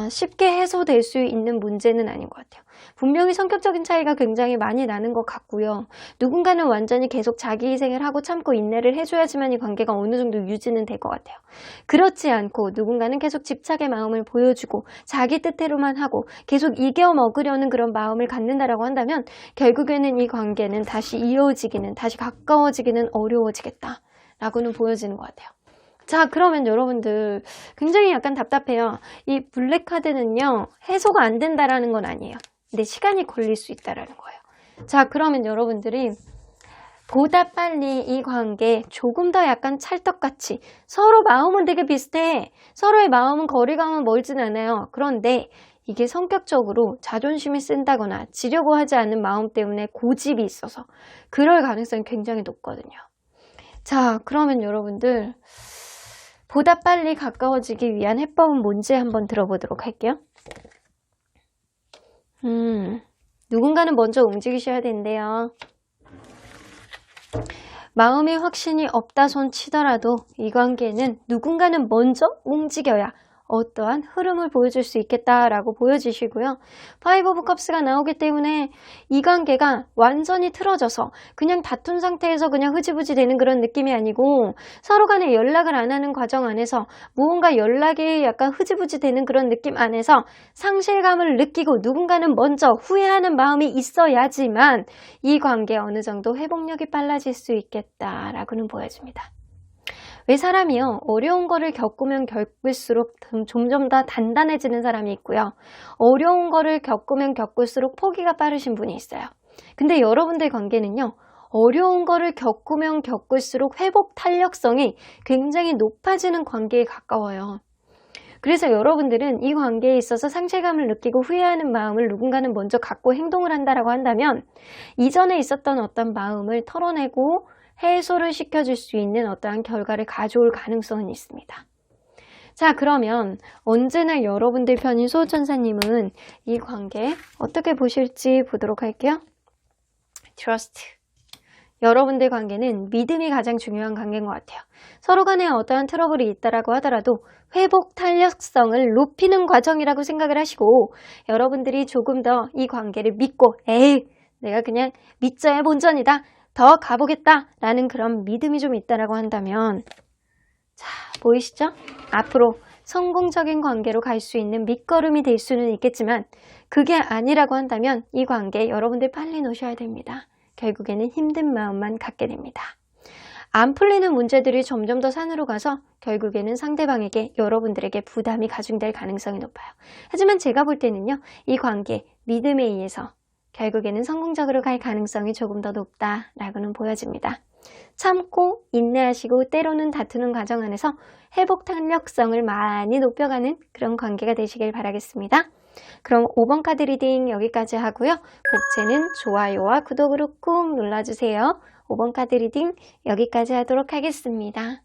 쉽게 해소될 수 있는 문제는 아닌 것 같아요. 분명히 성격적인 차이가 굉장히 많이 나는 것 같고요. 누군가는 완전히 계속 자기 희생을 하고 참고 인내를 해줘야지만 이 관계가 어느 정도 유지는 될 것 같아요. 그렇지 않고 누군가는 계속 집착의 마음을 보여주고 자기 뜻대로만 하고 계속 이겨 먹으려는 그런 마음을 갖는다라고 한다면 결국에는 이 관계는 다시 이어지기는, 다시 가까워지기는 어려워지겠다라고는 보여지는 것 같아요. 자, 그러면 여러분들 굉장히 약간 답답해요. 이 블랙카드는요, 해소가 안 된다라는 건 아니에요. 근데 시간이 걸릴 수 있다라는 거예요. 자, 그러면 여러분들이 보다 빨리 이 관계 조금 더 약간 찰떡같이 서로 마음은 되게 비슷해. 서로의 마음은 거리감은 멀진 않아요. 그런데 이게 성격적으로 자존심이 쓴다거나 지려고 하지 않는 마음 때문에 고집이 있어서 그럴 가능성이 굉장히 높거든요. 자, 그러면 여러분들 보다 빨리 가까워지기 위한 해법은 뭔지 한번 들어보도록 할게요. 누군가는 먼저 움직이셔야 된대요. 마음의 확신이 없다 손 치더라도 이 관계는 누군가는 먼저 움직여야 어떠한 흐름을 보여줄 수 있겠다라고 보여지시고요. 파이브 오브 컵스가 나오기 때문에 이 관계가 완전히 틀어져서 그냥 다툰 상태에서 그냥 흐지부지 되는 그런 느낌이 아니고 서로 간에 연락을 안 하는 과정 안에서 무언가 연락이 약간 흐지부지 되는 그런 느낌 안에서 상실감을 느끼고 누군가는 먼저 후회하는 마음이 있어야지만 이 관계 어느 정도 회복력이 빨라질 수 있겠다라고는 보여집니다. 왜 사람이요, 어려운 거를 겪으면 겪을수록 점점 더 단단해지는 사람이 있고요. 어려운 거를 겪으면 겪을수록 포기가 빠르신 분이 있어요. 근데 여러분들 관계는요, 어려운 거를 겪으면 겪을수록 회복 탄력성이 굉장히 높아지는 관계에 가까워요. 그래서 여러분들은 이 관계에 있어서 상실감을 느끼고 후회하는 마음을 누군가는 먼저 갖고 행동을 한다라고 한다면 이전에 있었던 어떤 마음을 털어내고 해소를 시켜줄 수 있는 어떠한 결과를 가져올 가능성은 있습니다. 자, 그러면 언제나 여러분들 편인 수호천사님은 이 관계 어떻게 보실지 보도록 할게요. Trust. 여러분들 관계는 믿음이 가장 중요한 관계인 것 같아요. 서로 간에 어떠한 트러블이 있다라고 하더라도 회복 탄력성을 높이는 과정이라고 생각을 하시고 여러분들이 조금 더 이 관계를 믿고 에이, 내가 그냥 믿자야 본전이다. 더 가보겠다 라는 그런 믿음이 좀 있다라고 한다면 자, 보이시죠? 앞으로 성공적인 관계로 갈 수 있는 밑거름이 될 수는 있겠지만 그게 아니라고 한다면 이 관계 여러분들 빨리 놓으셔야 됩니다. 결국에는 힘든 마음만 갖게 됩니다. 안 풀리는 문제들이 점점 더 산으로 가서 결국에는 상대방에게 여러분들에게 부담이 가중될 가능성이 높아요. 하지만 제가 볼 때는요, 이 관계 믿음에 의해서 결국에는 성공적으로 갈 가능성이 조금 더 높다라고는 보여집니다. 참고 인내하시고 때로는 다투는 과정 안에서 회복 탄력성을 많이 높여가는 그런 관계가 되시길 바라겠습니다. 그럼 5번 카드 리딩 여기까지 하고요. 복채는 좋아요와 구독으로 꾹 눌러주세요. 5번 카드 리딩 여기까지 하도록 하겠습니다.